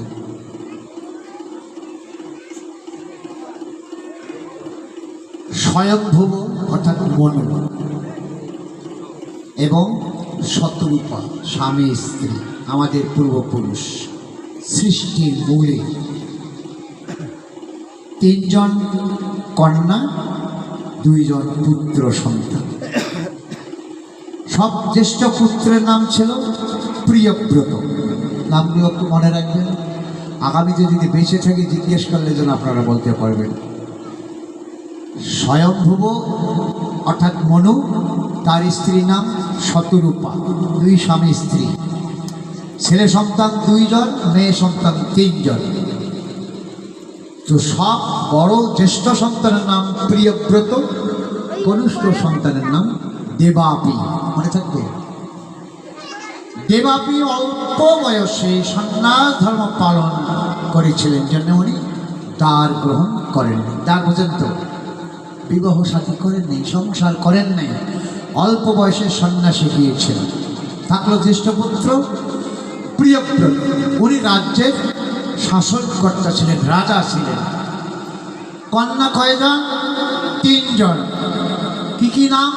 S1: স্বয়ংভুব অর্থাৎ মনু এবং শতরূপা স্বামী স্ত্রী, আমাদের পূর্বপুরুষ, সৃষ্টির মূলে 3 জন কন্যা, 2 জন পুত্র সন্তান। সব জ্যেষ্ঠ পুত্রের নাম ছিল প্রিয়ব্রত। নামগুলো একটু মনে রাখবেন, আগামীতে যদি বেঁচে থাকি জিজ্ঞেস করলে যেন আপনারা বলতে পারবেন। স্বয়ংভুব অর্থাৎ মনু, তার স্ত্রীর নাম শতরূপা, 2 স্বামী স্ত্রী। ছেলে সন্তান 2 জন, মেয়ে সন্তান 3 জন। তো সব বড় জ্যেষ্ঠ সন্তানের নাম প্রিয়ব্রত, কনিষ্ঠ সন্তানের নাম দেবাপী। মনে থাকবে, দেবাপী অল্প বয়সে সন্ন্যাস ধর্ম পালন করেছিলেন, জন্য উনি দ্বার গ্রহণ করেননি। দ্বার পর্যন্ত বিবাহ সাথী করেননি, সংসার করেন নাই, অল্প বয়সে সন্ন্যাসী গিয়েছেন। থাকলো জ্যেষ্ঠ পুত্র প্রিয়ব্রত, উনি রাজ্যের শাসনকর্তা ছিলেন, রাজা ছিলেন। কন্যা কয়জন? 3 জন। কি কি নাম?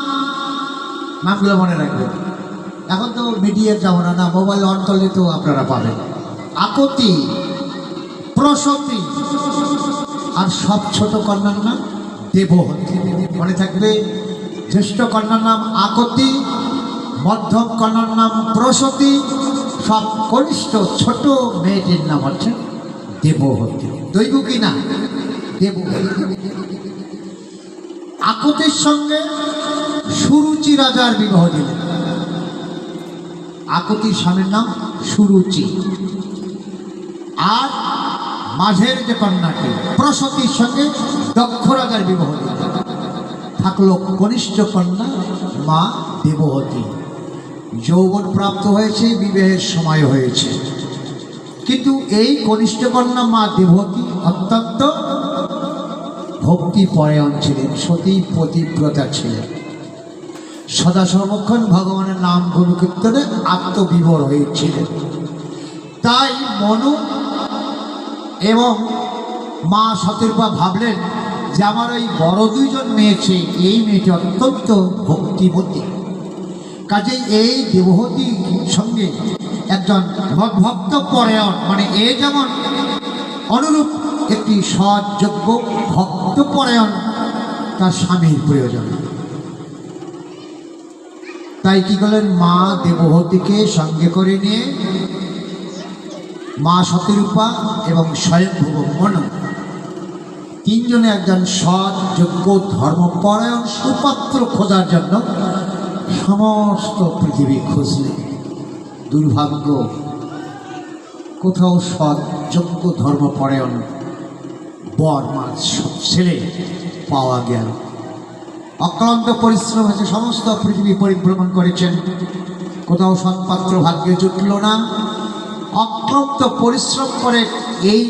S1: নামগুলো মনে রাখবেন। এখন তো মিডিয়ার যাবো না, মোবাইল অন করলে তো আপনারা পাবেন। আকতি, প্রসতি, আর সব ছোট কন্যার নাম দেবহতী। মনে থাকবে, জ্যেষ্ঠ কন্যার নাম আকতি, মধ্যম কন্যার নাম প্রসতি, সব কনিষ্ঠ ছোট মেয়েটির নাম হচ্ছে দেবহতী। দৈব কি না? দেবহতী। আকতির সঙ্গে সুরুচি রাজার বিবাহ দিলেন। আকতির স্বামীর নাম সুরুচি। আর মাঝের যে কন্যাটি প্রসতির সঙ্গে দক্ষ রাজার বিবাহ দিলেন। থাকলো কনিষ্ঠ কন্যা মা দেবহতী। যৌবন প্রাপ্ত হয়েছে, বিবাহের সময় হয়েছে, কিন্তু এই কনিষ্ঠ কন্যা মা দেবহতী অত্যন্ত ভক্তি পরায়ণ ছিলেন, সতী পতিব্রতা ছিলেন। সদা সর্বক্ষণ ভগবানের নাম গুণকীর্তনে আত্মবিভোর হয়েছিলেন। তাই মনু এবং মা শতরূপা ভাবলেন যে আমার ওই বড় 2 জন মেয়ে আছে, এই মেয়েটি অত্যন্ত ভক্তিবতী, কাজেই এই দেবহতীর সঙ্গে একজন ভক্ত পরায়ণ, মানে এ যেমন অনুরূপ একটি সৎযোগ্য ভক্ত পরায়ণ তার স্বামীর প্রয়োজন। তাই কি করলেন, মা দেবহতীকে সঙ্গে করে নিয়ে মা শতরূপা এবং স্বয়ংভুব মনু 3 জনে একজন সৎ যোগ্য ধর্মপরায়ণ সুপাত্র খোঁজার জন্য সমস্ত পৃথিবী খুঁজলেন। দুর্ভাগ্য, কোথাও সৎ যোগ্য ধর্মপরায়ণ বর ছেলে পাওয়া গেল। অক্লান্ত পরিশ্রম হয়েছে, সমস্ত পৃথিবী পরিভ্রমণ করেছেন, কোথাও সৎপাত্র ভাগ্যে জুটল না। অক্লান্ত পরিশ্রম করে এই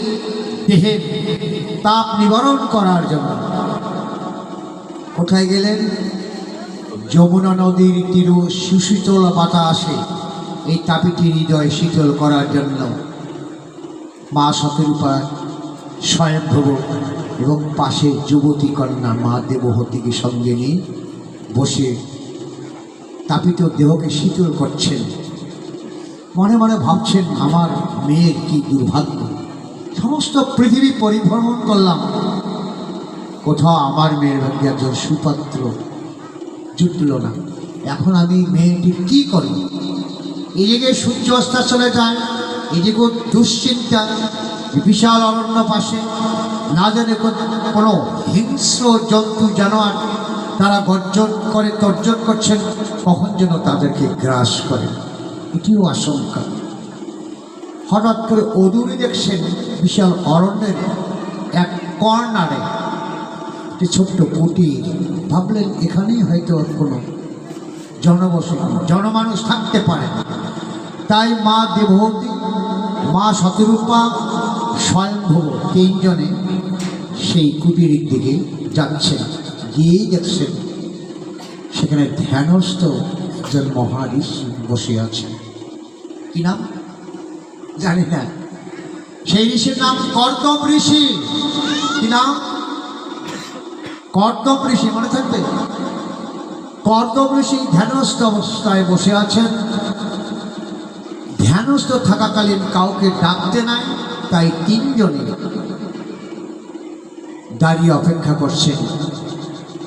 S1: দেহের তাপ নিবারণ করার জন্য কোথায় গেলেন? যমুনা নদীর তীর সুশীতল বাতাসে এই তাপিটি হৃদয় শীতল করার জন্য মা শতরূপা, স্বয়ংভুব এবং পাশে যুবতী কন্যা মা দেবহতীকে সঙ্গে নিয়ে বসে তাপিত দেহকে শীতল করছেন। মনে মনে ভাবছেন, আমার মেয়ের কি দুর্ভাগ্য, সমস্ত পৃথিবী পরিভ্রমণ করলাম, কোথাও আমার মেয়ের ভাগ্যে একজন সুপাত্র জুটল না। এখন আমি মেয়েটির কি করি? এদিকে সূর্য অস্তা চলে যায়, এদিকে দুশ্চিন্তা, বিশাল অরণ্য পাশে, না জানে কোনো হিংস্র জন্তু জানোয়ার তারা গর্জন করে তর্জন করছেন, কখন যেন তাদেরকে গ্রাস করে, এটিও আশঙ্কা। হঠাৎ করে অদূরে দেখছেন বিশাল অরণ্যের এক কর্নারে একটি ছোট্ট কুটির। ভাবলেন এখানেই হয়তো কোনো জনবসতি, জনমানুষ থাকতে পারে। তাই মা দেবহতী, মা শতরূপা, স্বয়ংভব তিনজনে সেই কুটিরের দিকে যাচ্ছেন। গিয়েই দেখছেন সেখানে ধ্যানস্থ একজন মহাঋষি বসে আছেন। কি নাম জানি না, সেই ঋষির নাম কর্দম ঋষি। কি নাম? কর্দম ঋষি, মনে থাকবে। কর্দম ঋষি ধ্যানস্থ অবস্থায় বসে আছেন। ধ্যানস্থ থাকাকালীন কাউকে ডাকতে নাই, তাই তিনজনে দাঁড়িয়ে অপেক্ষা করছেন।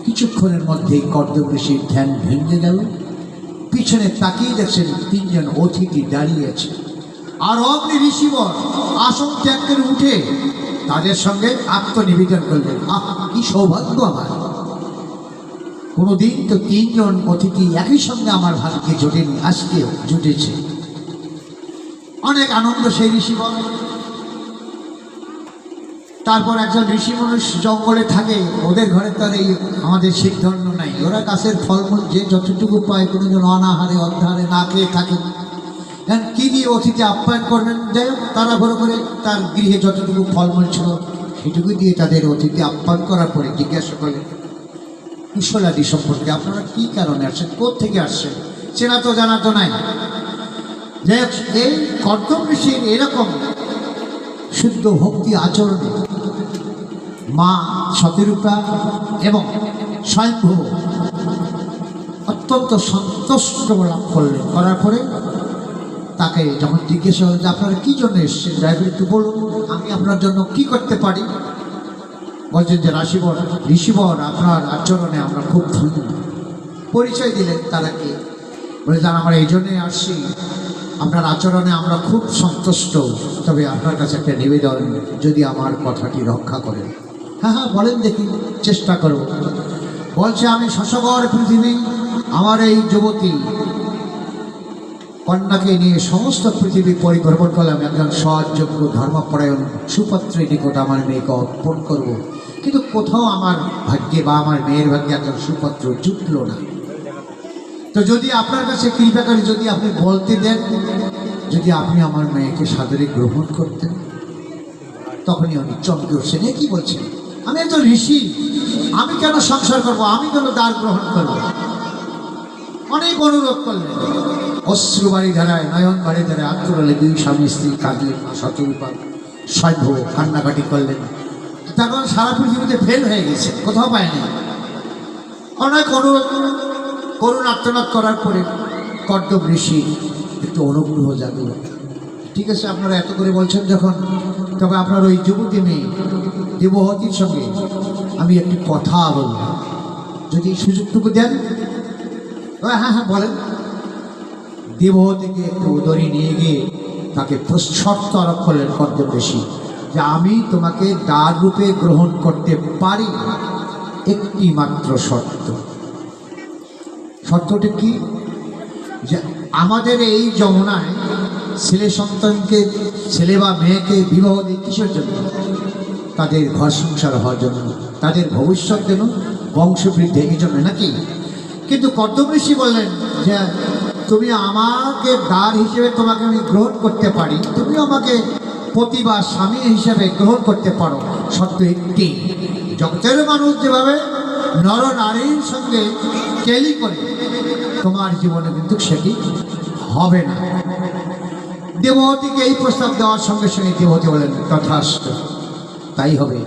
S1: কিছুক্ষণের মধ্যেই কর্দম ঋষির ধ্যান ভেঙে গেল। পিছনে তাকিয়ে দেখছেন তিনজন অতিথি দাঁড়িয়ে আছে। আর অগ্নি ঋষিবর আসন ত্যাগ করে উঠে তাদের সঙ্গে আত্মনিবেদন করলেন। কি সৌভাগ্য আমার! কোনোদিন তো তিনজন অতিথি একই সঙ্গে আমার ভাগ্যে জোটেনি, আজকেও জুটেছে। অনেক আনন্দ সেই ঋষিবর। তারপর একজন ঋষি মানুষ জঙ্গলে থাকে, ওদের ঘরে তার এই আমাদের সিদ্ধন্য নাই। ওরা গাছের ফলমূল যে যতটুকু পায়, কোনোজন অনাহারে অর্ধাহারে না খেয়ে থাকে। কি দিয়ে অতিথি আপ্যায়ন করবেন? যাই হোক, তারা ঘরে করে তার গৃহে যতটুকু ফলমূল ছিল সেটুকু দিয়ে তাদের অতিথি আপ্যায়ন করার পরে জিজ্ঞাসা করলেন কুশলাদি সম্পর্কে, আপনারা কি কারণে আসছেন, কোত্থেকে আসছেন, চেনা তো জানা তো নাই। যাই হোক, এই কর্দম ঋষির এরকম শুদ্ধ ভক্তি আচরণে মা শতরূপা এবং স্বয়ংভব অত্যন্ত সন্তুষ্ট লাভ করলেন। করার পরে তাকে যখন জিজ্ঞাসা হল যে আপনারা কী জন্য এসছেন, ড্রাইভার একটু বলুন, আমি আপনার জন্য কি করতে পারি। বলছেন যে ঋষিবর আপনার আচরণে আমরা খুব ধন্য। পরিচয় দিলেন তারা কে। বলে যান আমরা এই জন্যই আসছি, আপনার আচরণে আমরা খুব সন্তুষ্ট, তবে আপনার কাছে একটা নিবেদন, যদি আমার কথাটি রক্ষা করেন। হ্যাঁ হ্যাঁ বলেন, দেখি, চেষ্টা করব। বলছে আমি শশবর পৃথিবী, আমার এই যুবতী কন্যাকে নিয়ে সমস্ত পৃথিবী পরিভ্রমণ করলাম। একজন সৎযোগ্য ধর্মপরায়ণ সুপাত্রের নিকট আমার মেয়েকে অর্পণ করব, কিন্তু কোথাও আমার ভাগ্যে বা আমার মেয়ের ভাগ্যে একজন সুপাত্র জুটল না। তো যদি আপনার কাছে কৃপা করে যদি আপনি বলতে দেন, যদি আপনি আমার মেয়েকে সাদরে গ্রহণ করতেন। তখনই উনি চমকে উঠছেন, এ কি বলছেন, আমি একজন ঋষি, আমি কেন সংসার করব, আমি কেন দ্বার গ্রহণ করব। অনেক অনুরোধ করলেন, অশ্রু বাড়ি ধারায়, নয়ন বাড়ি ধারায় আত্মরালে দুই স্বামী স্ত্রী কাঁদলেন। শতরূপা স্বয়ংভব কান্নাকাটি করলেন। তখন সারা পৃথিবীতে ফেল হয়ে গেছে, কোথাও পায়নি। অনেক অনুরোধ করুণ আত্মনাদ করার পরে কর্দম ঋষি একটু অনুগ্রহ জাগল। ঠিক আছে, আপনারা এত করে বলছেন যখন, তবে আপনার ওই যুবতী মেয়ে দেবহতীর সঙ্গে আমি একটি কথা বলব, যদি সুযোগটুকু দেন। হ্যাঁ হ্যাঁ বলেন। দেবহতীকে একটু উদরে নিয়ে গিয়ে তাকে শর্ত আরোপ করলেন কর্দম ঋষি, যে আমি তোমাকে দ্বার রূপে গ্রহণ করতে পারি, একটি মাত্র শর্ত। শর্তটি কি? যে আমাদের এই যমুনায় ছেলে সন্তানকে, ছেলে বা মেয়েকে বিবাহ দিই কিসের জন্য? তাদের ঘর সংসার হওয়ার জন্য, তাদের ভবিষ্যৎ যেন বংশবৃদ্ধি, এই জন্য নাকি। কিন্তু কর্দম ঋষি বললেন যে তুমি আমাকে দ্বার হিসেবে তোমাকে আমি গ্রহণ করতে পারি, তুমি আমাকে পতি বা স্বামী হিসেবে গ্রহণ করতে পারো, শর্ত একটি, জগতের মানুষ যেভাবে নর নারীর সঙ্গে কেলি করে, তোমার জীবনে কিন্তু সেটি হবে না। দেবহতীকে এই প্রস্তাব দেওয়ার সঙ্গে সঙ্গে দেবহতী বলেন তথাস্তু, তাই হবে।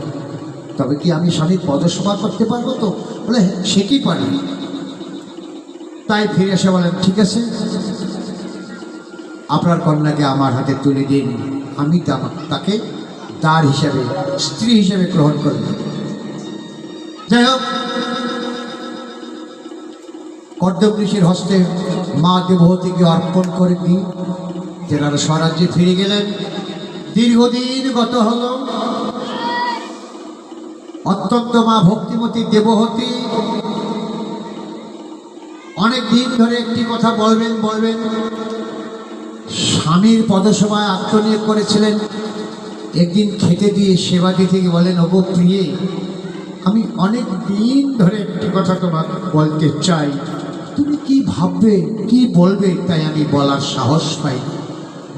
S1: তবে কি আমি স্বামীর পদসেবা করতে পারবো তো? বলে সেটি পারি। তাই ফিরে এসে বলেন ঠিক আছে, আপনার কন্যাকে আমার হাতে তুলে দিন, আমি তাকে দ্বার হিসাবে, স্ত্রী হিসেবে গ্রহণ করব। যাই হোক, কর্দম ঋষির হস্তে মা দেবহতীকে অর্পণ করে দিই তেনারা স্বরাজ্যে ফিরে গেলেন। দীর্ঘদিন গত হল। অত্যন্ত মা ভক্তিমতী দেবহতী অনেক দিন ধরে একটি কথা বলবেন, স্বামীর পদসভায় আত্মনিয়োগ করেছিলেন। একদিন খেতে দিয়ে সেবা দিতে গিয়ে বলেন, ওগো প্রিয়ে, আমি অনেক দিন ধরে একটি কথা তোমাকে বলতে চাই, তুমি কি ভাববে কি বলবে তাই আমি বলার সাহস পাই।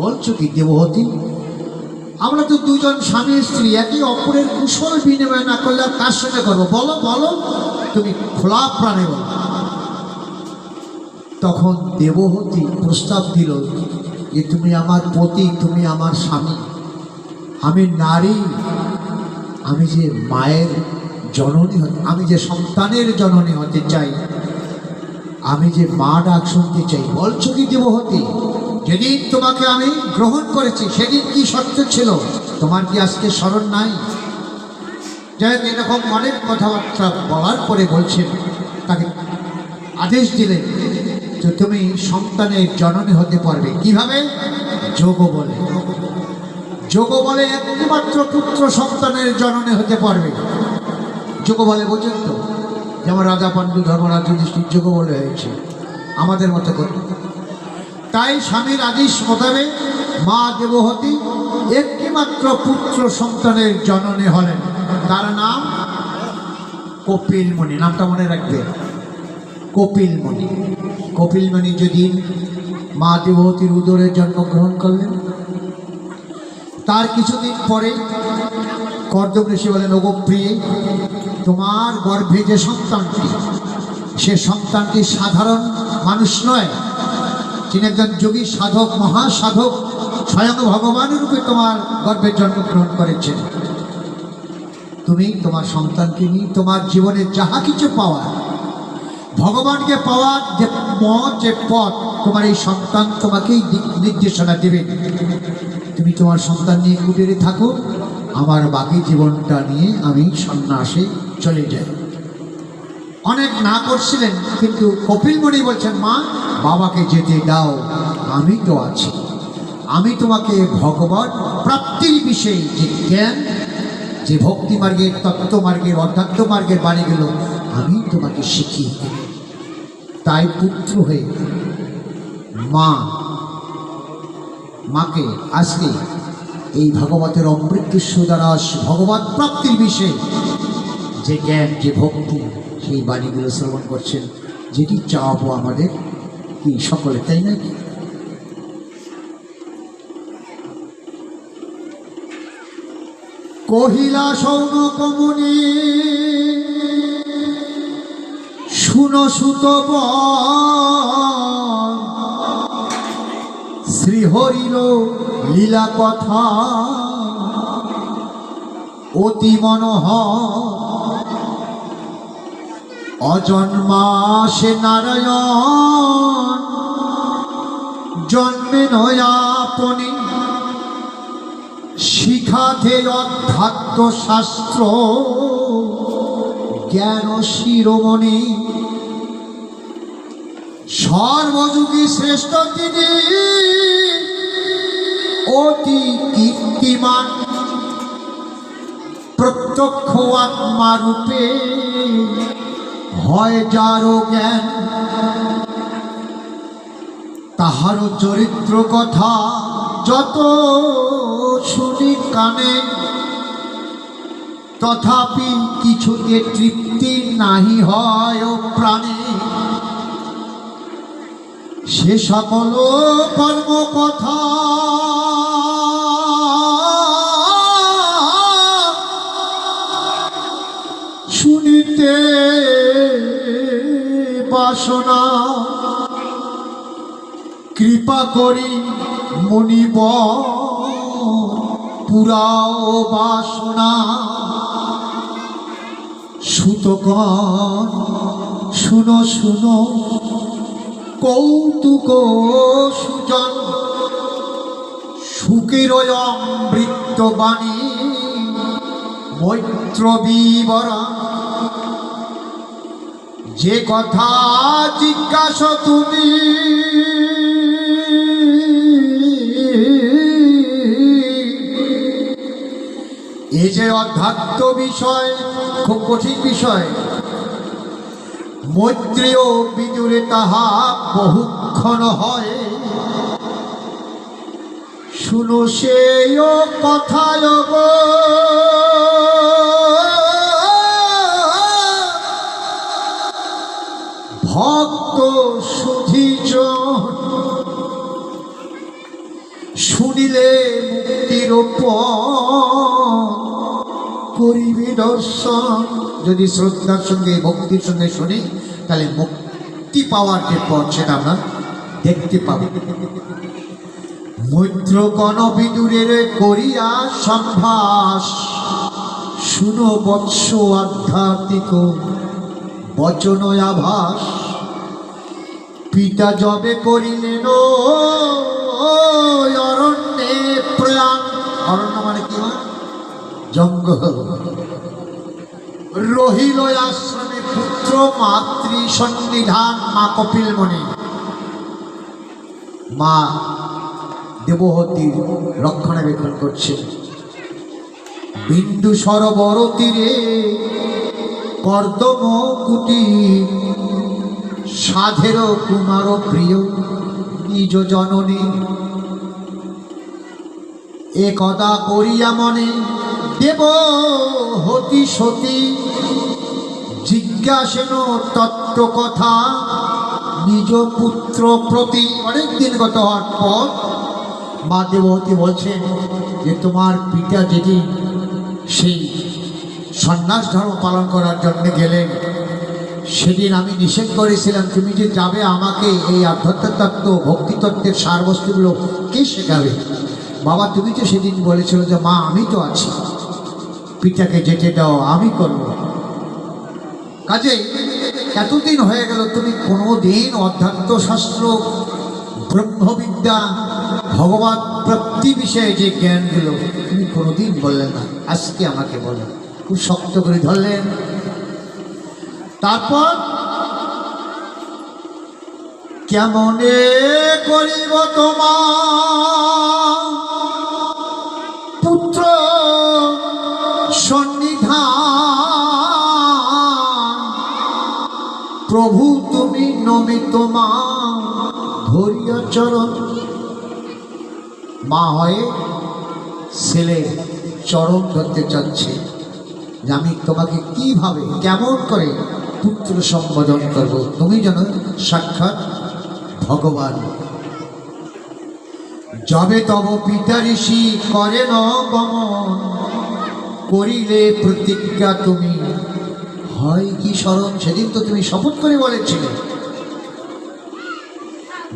S1: বলছো কি দেবহতী? আমরা তো দুজন স্বামী স্ত্রী, একই অপরের কুশল বিনিময় না করলে আর কার সঙ্গে করবো? বলো বলো, তুমি খোলা প্রাণে বলো। তখন দেবহতী প্রস্তাব দিল যে তুমি আমার পতি, তুমি আমার স্বামী, আমি নারী, আমি যে মায়ের জননী হতে, আমি যে সন্তানের জননী হতে চাই, আমি যে মা ডাক শুনতে চাই। বলছো কি দেবহতী? যেদিন তোমাকে আমি গ্রহণ করেছি সেদিন কি সত্য ছিল, তোমার কি আজকে স্মরণ নাই? যাই হোক, এরকম অনেক কথাবার্তা বলার পরে বলছেন, তাকে আদেশ দিলেন যে তুমি সন্তানের জননী হতে পারবে। কিভাবে? যোগ বলে। যোগ বলে একমাত্র পুত্র সন্তানের জননী হতে পারবে। যোগ বলে বোঝেন তো? যেমন রাজা পাণ্ডু, ধর্মরাজ যুধিষ্ঠির যোগ বলে হয়েছে, আমাদের মতো করে। তাই স্বামীর আদেশ মোতাবেক মা দেবহতী একটিমাত্র পুত্র সন্তানের জননী হলেন। তার নাম কপিলমণি। নামটা মনে রাখবে, কপিলমণি। কপিলমণি যেদিন মা দেবহতীর উদরে জন্মগ্রহণ করলেন, তার কিছুদিন পরে কর্দম ঋষি বলেন, ওগো প্রিয়ে, তোমার গর্ভে যে সন্তানটি, সে সন্তানটি সাধারণ মানুষ নয়, তিনি একজন যোগী সাধক, মহাসাধক, স্বয়ং ভগবানের রূপে তোমার গর্ভে জন্মগ্রহণ করেছেন। তুমি তোমার সন্তানকে নিয়ে তোমার জীবনে যাহা কিছু পাওয়ার, ভগবানকে পাওয়ার যে মত, যে পথ, তোমার এই সন্তান তোমাকেই দিক নির্দেশনা দেবে। তুমি তোমার সন্তান নিয়ে কুটিরে থাকো, আমার বাকি জীবনটা নিয়ে আমি সন্ন্যাসে চলে যাই। অনেক না করছিলেন, কিন্তু কপিলমণি বলছেন, মা, বাবাকে যেতে দাও, আমি তো আছি। আমি তোমাকে ভগবান প্রাপ্তির বিষয়ে যে জ্ঞান, যে ভক্তি মার্গের, তত্ত্ব মার্গের, অধ্যাত্ম মার্গের বাণীগুলো আমি তোমাকে শিখিয়ে দেব। তাই পুত্র হয়ে মাকে আজকে এই ভগবতের অমৃত সুদারস ভগবত প্রাপ্তির বিষয়ে যে জ্ঞান, যে ভক্তি, সেই বাণীগুলো শ্রবণ করছেন, যেটি চাওয়াবো আমাদের কি সকলে, তাই নাকি? কহিলা সৌনকমণি, শুনো সুতব, শ্রীহরিল লীলা কথা অতি মনোহর, অজন্মা সে নারায়ণ জন্মে নয়াপনি, শিখাতে অধ্যাত্ম শাস্ত্র জ্ঞান শিরোমণি, সর্বযুগী শ্রেষ্ঠ তিনি অতি কীর্তিমান, প্রত্যক্ষ আত্মা রূপে হয় যারও জ্ঞান, তাহারও চরিত্র কথা যত শুনি কানে, তথাপি কিছুতে তৃপ্তি নাহি হয় ও প্রাণে, সে সকল কর্ম কথা শুনিতে বাসনা, কৃপা করি মুনিব পুরাও বাসনা, সুতগণ শুনো শুনো কৌতুক সুজন, সুখের অমৃত বাণী মৈত্র বিবরণ, যে কথা জিজ্ঞাসা তুমি এই যে অধ্যাত্ম বিষয়, খুব কঠিন বিষয়, মৈত্রেয় বিদুরে তাহা বহুক্ষণ হয়, শুনো সেই কথায় গো ভক্ত সুধীজন, শুনিলে মুক্তির করিবে দর্শন। যদি শ্রদ্ধার সঙ্গে ভক্তির সঙ্গে শুনি তাহলে মুক্তি পাওয়ার যে পথ সেটা আমরা দেখতে পাব। মৈত্রগণ বিদুরের করিয়া সম্ভাস, শুনো বৎস আধ্যাত্মিক বচন আভাস। পিতা যবে করিলেন অরণ্যে প্রয়াণ, অরণ্য মানে কি হয়? জঙ্গল। রহিল আশ্রমে পুত্র মাতৃ সন্নিধান। মা কপিলমণি, মা দেবহতীর রক্ষণাবেক্ষণ করছে। বিন্দু সরোবর তীরে কর্দম কুটি, সাধের কুমার প্রিয় নিজ জননী। একদা করিয়া মনে দেবহতী সতী, জিজ্ঞাসেন তত্ত্ব কথা নিজ পুত্র প্রতি। অনেকদিন গত হওয়ার পর মা দেবহতী বলছেন যে তোমার পিতা যেদিন সেই সন্ন্যাস ধর্ম পালন করার জন্য গেলেন, সেদিন আমি নিষেধ করেছিলাম তুমি যে যাবে, আমাকে এই আধ্যাত্মিক তত্ত্ব ভক্তিতত্ত্বের সারবস্তুগুলো কে শেখাবে? বাবা তুমি তো সেদিন বলেছিল যে মা আমি তো আছি, পিতাকে যেতে দাও, আমি করব। কাজে এতদিন হয়ে গেল তুমি কোনোদিন অধ্যাত্ম শাস্ত্র, ব্রহ্মবিদ্যা, ভগবত প্রাপ্তি বিষয়ে যে জ্ঞানগুলো তুমি কোনোদিন বললেন না, আজকে আমাকে বলো। খুব শক্ত করে ধরলেন। তারপর কেমনে করিব তোমার পুত্র সন্নিধান, প্রভু তুমি নমিত মা ধরিয়া চরণ। মা হয়ে ছেলে চরণ ধরতে চাচ্ছে যে আমি তোমাকে কিভাবে কেমন করে পুত্র সম্বোধন করব, তুমি যেন সাক্ষাৎ ভগবান। যবে তব পিতা ঋষি করেন গমন, করিলে প্রতিজ্ঞা তুমি হয় কি স্মরণ। সেদিন তো তুমি শপথ করে বলেছিলে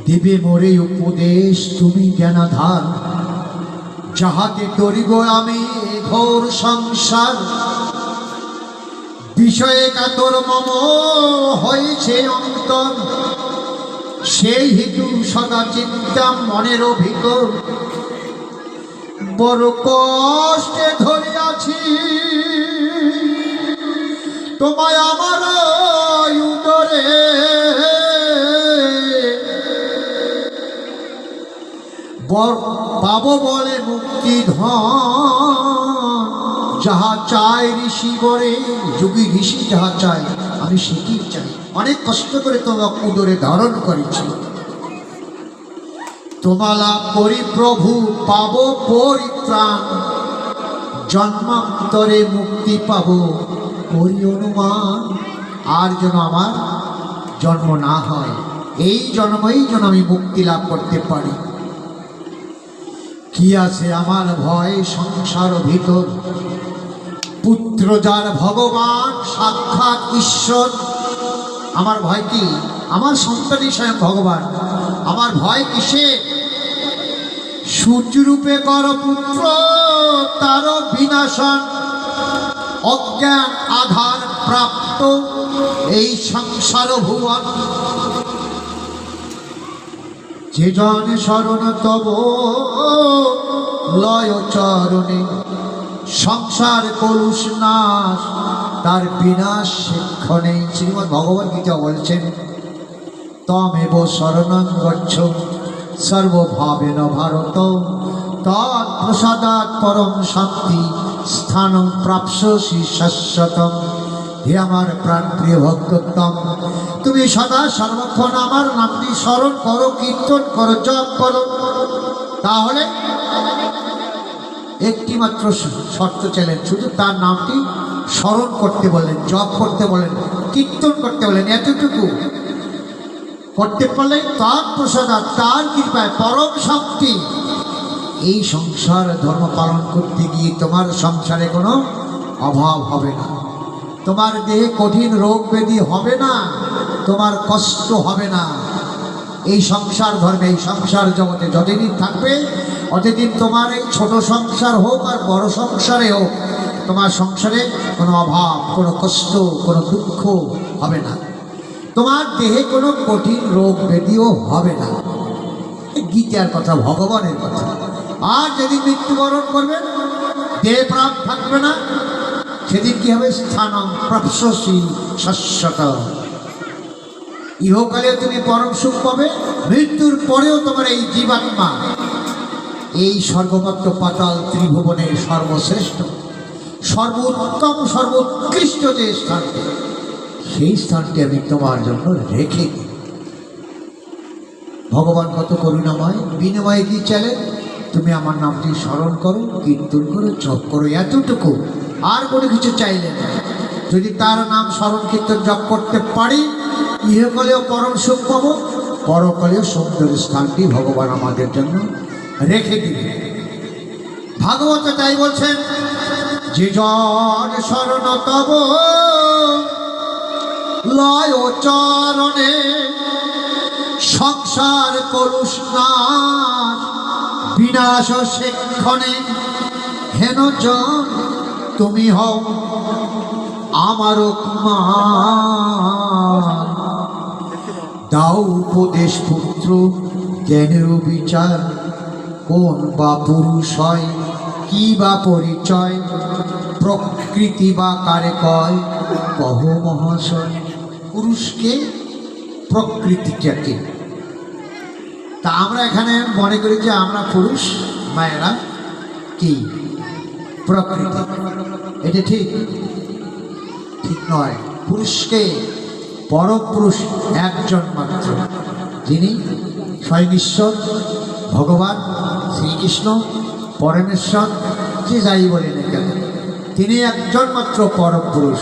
S1: দেবে মোরে উপদেশ তুমি জ্ঞানাধার, যাহাতে তরিব আমি ঘোর সংসার। বিষয়ে কাতর মম হয়েছে অন্তর, সেই হেতু সদা চিন্তা মনের ভিতর। বড় কষ্টে ধরিয়াছি তোমায় আমার উদরে, পাব বলে মুক্তি ধন। যাহা চায় ঋষি বরে, যোগী ঋষি যাহা চায় আমি সেটি চাই। অনেক কষ্ট করে তোমাকে উদরে ধারণ করেছি। তোমালা করি প্রভু পাব পরিত্রাণ, জন্মান্তরে মুক্তি পাব করি অনুমান। আর যেন আমার জন্ম না হয়, এই জন্মেই যেন আমি মুক্তি লাভ করতে পারি। কি আছে আমার ভয় সংসার ভিতর, পুত্র যার ভগবান সাক্ষাৎ ঈশ্বর। আমার ভয় কি? আমার সন্তানই স্বয়ং ভগবান, আমার ভয় কিসে? সূর্যরূপে কর পুত্র তার বিনাশন, অজ্ঞান আধার প্রাপ্ত এই সংসার ভুবন। যে জন শরণ তব লয় চরণে, সংসার কলুষ নাশ তার বিনাশ শিক্ষণে। শ্রীমদ্ ভগবদ গীতা বলছেন তমেব শরণং গচ্ছ সর্বভাবেন ভারত, তৎপ্রসাদাৎ পরম শান্তি স্থানং প্রাপ্স্যসি শাশ্বতম। হে আমার প্রাণ প্রিয় ভক্তোত্তম, তুমি সদা সর্বক্ষণ আমার নামটি স্মরণ করো, কীর্তন করো, জপ করো, তাহলে একটি মাত্র শর্ত চাইলেন, শুধু তার নামটি স্মরণ করতে বললেন, জপ করতে বলেন, কীর্তন করতে বলেন। এতটুকু করতে পারলে তার প্রসাদ, তার কৃপায় পরম শান্তি। এই সংসার ধর্ম পালন করতে গিয়ে তোমার সংসারে কোনো অভাব হবে না, তোমার দেহে কঠিন রোগ ব্যাধি হবে না, তোমার কষ্ট হবে না। এই সংসার ধর্মে, এই সংসার জগতে যতদিন থাকবে অতদিন তোমার এই ছোট সংসার হোক আর বড় সংসারে হোক, তোমার সংসারে কোনো অভাব, কোনো কষ্ট, কোনো দুঃখ হবে না, তোমার দেহে কোনো কঠিন রোগ ব্যাধিও হবে না। গীতার কথা, ভগবানের কথা। আর যেদিন মৃত্যুবরণ করবেন, দেহ প্রাণ থাকবে না, সেদিন কি হবে? স্থানম প্রাপ্স্যসি শাশ্বত। ইহকালে তুমি পরম সুখ পাবে, মৃত্যুর পরেও তোমার এই জীবাত্মা এই সর্বমাত্র পাতাল ত্রিভুবনের সর্বশ্রেষ্ঠ, সর্বোত্তম, সর্বোৎকৃষ্ট যে স্থানটি, সেই স্থানটি আমি তোমার জন্য রেখে দিই। ভগবান কত করুণাময়। বিনিময়ে কি চাইলেন? তুমি আমার নামটি স্মরণ করো, কীর্তন করো, জপ করো, এতটুকু। আর কোনো কিছু চাইলেন না। যদি তার নাম স্মরণ কীর্তন জপ করতে পারি, ইহকালেও পরম সুখ পাবো, পরকালেও সুন্দর স্থানটি ভগবান আমাদের জন্য রেখে দিবে। ভাগবত তাই বলছেন, যে জন শরণ তব লয় চরণে, সংসার কলুষ্ণার বিনাশ সেক্ষণে, হেন জন তুমি হও আমার কুমার। দাও উপদেশ পুত্র জ্ঞানের বিচার, কোন বা পুরুষ হয়, কি বা পরিচয়, প্রকৃতি বা কারে কয়, কহ মহাশয়। পুরুষকে, প্রকৃতিটাকে। তা আমরা এখানে মনে করি যে আমরা পুরুষ, মায়েরা কি প্রকৃতি। এটা ঠিক ঠিক নয়। পুরুষকে পরপুরুষ একজন মাত্র, যিনি স্বয়ং ঈশ্বর, ভগবান শ্রীকৃষ্ণ, পরমেশ্বর, যে যাই বলেন কেন, তিনি একজন মাত্র পরম পুরুষ।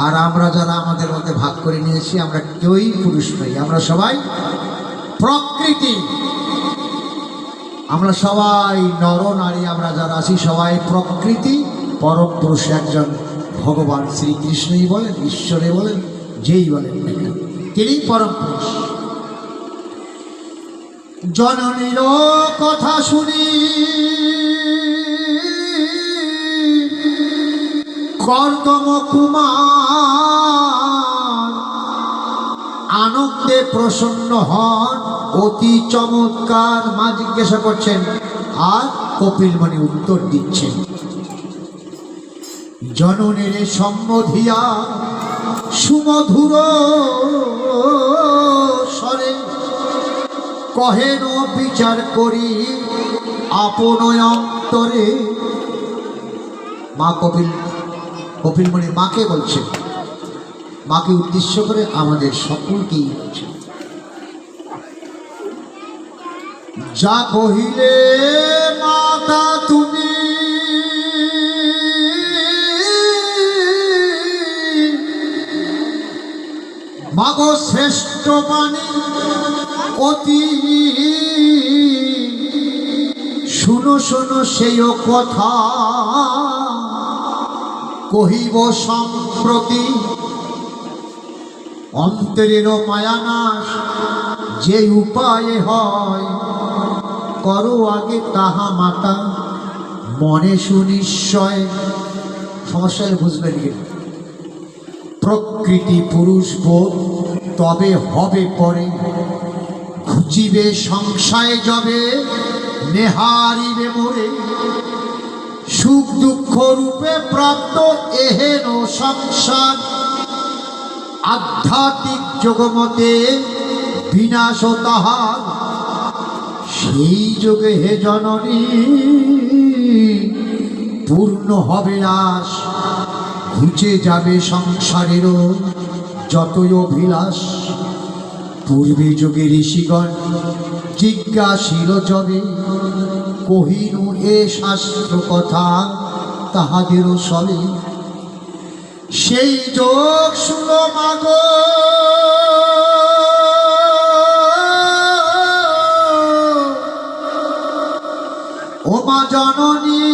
S1: আর আমরা যারা আমাদের মধ্যে ভাগ করে নিয়েছি, আমরা কেউই পুরুষ নই, আমরা সবাই প্রকৃতি। আমরা সবাই নর নারী, আমরা যারা আছি সবাই প্রকৃতি। পরম পুরুষ একজন ভগবান শ্রীকৃষ্ণই বলেন, ঈশ্বরে বলেন, যেই বলেন, তিনি পরম পুরুষ। জননীর কথা শুনি কর্দম কুমার, আনন্দে প্রসন্ন হন অতি চমৎকার। মা জিজ্ঞাসা করছেন, আর কপিলমণি উত্তর দিচ্ছেন, জননীর সম্বোধিয়া সুমধুর স্বরে, কহেন বিচার করি আপন অন্তরে। মা কপিলমণি মাকে বলছেন, মাকে উদ্দেশ্য করে আমাদের সকলকেই বলছেন, যা কহিলে মাতা তুমি, মাগো শ্রেষ্ঠ বাণী অতি, শুনো শোনো সেই কথা, কহিব সম্প্রতি। অন্তরের মায়ানাশ যে উপায়ে হয়, করো আগে তাহা মাতা মনে সুনিশ্চয়। সমস্যা বুঝবেন কি? প্রকৃতি পুরুষ বোধ তবে হবে পরে, ঘুচিবে সংশয়ে যাবে নেহারিবে মোরে। সুখ দুঃখ রূপে প্রাপ্ত এহেন সংসার, আধ্যাত্মিক জগমতে বিনাশ তাহার। সেই যোগে হে জননী পূর্ণ হবে আশ, ঘুচে যাবে সংসারেরও যতই অভিলাষ। পূর্বে যুগে ঋষিগণ জিজ্ঞাসিল যবে, কহিনু এ শাস্ত্র কথা তাহাদেরও সবে, সেই যোগ শুনো মাগো ও মা জননী,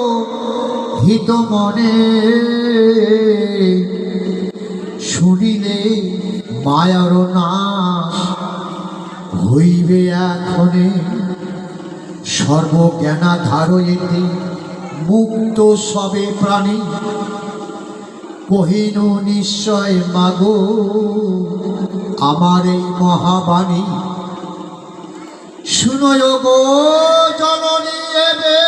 S1: অবহিত মনে শুনিলে মায়ার নাশ হইবে এখনে, সর্বজ্ঞানাধার হইতে মুক্ত সবে প্রাণী, কহিন নিশ্চয় মাগো আমার এই মহাবাণী, শুনয় গো জননী এবে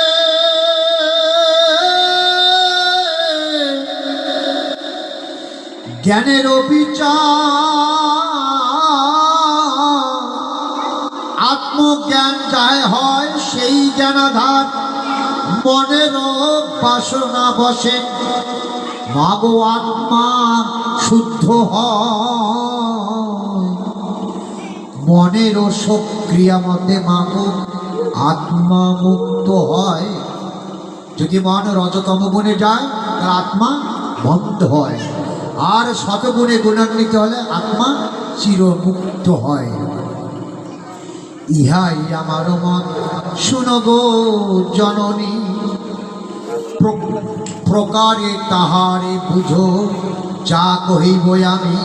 S1: জ্ঞানের বিচার, আত্মজ্ঞান যাই হয় সেই জ্ঞানাধার, মনের বাসনা বসে মাগো আত্মা শুদ্ধ হয়, মনের সক্রিয়া মতে মাগো আত্মা মুক্ত হয়। যদি মন রজতম গুণে যায় তার আত্মা বন্ধ হয়, আর শতগুণে গুণান্বিত হলে আত্মা চিরমুক্ত হয়। ইহাই আমার মত শুনো গো জননী, প্রকারে তাহারে বুঝো যা কহিব আমি।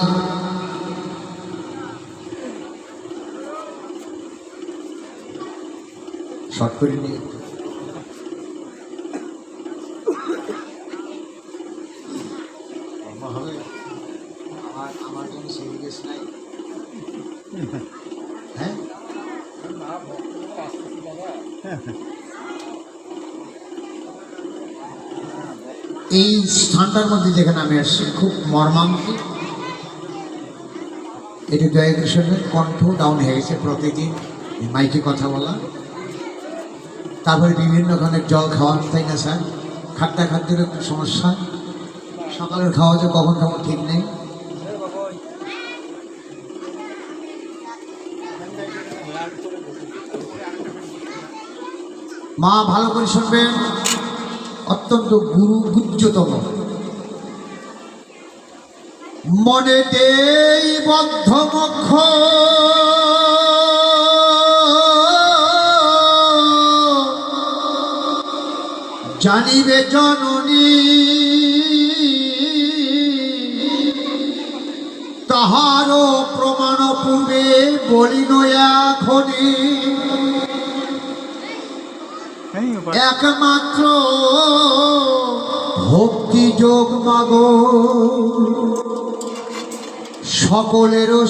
S1: শর্ট করে নিয়ে আমার জন্য সিরিয়াস নাই। হ্যাঁ এই স্থানটার মধ্যে যেখানে আমি আসছি খুব মর্মান্তিক। এটি দয়াকৃষ্ণের কণ্ঠ ডাউন হয়ে গেছে, প্রতিদিন মাইকে কথা বলা, তারপরে বিভিন্ন ধরনের জল খাওয়া, তাই না স্যার? খাদ্যের একটু সমস্যা, সকালের খাওয়া যে কখন খাবো ঠিক নেই। মা ভালো করে শুনবেন, অত্যন্ত গুরুতম। মনে দেই বদ্ধ মক্ষ জানিবে জননী, তাহারও প্রমাণ পূর্বে বলিন এখনি, একমাত্র ভক্তি যোগ মাগো সকলেরও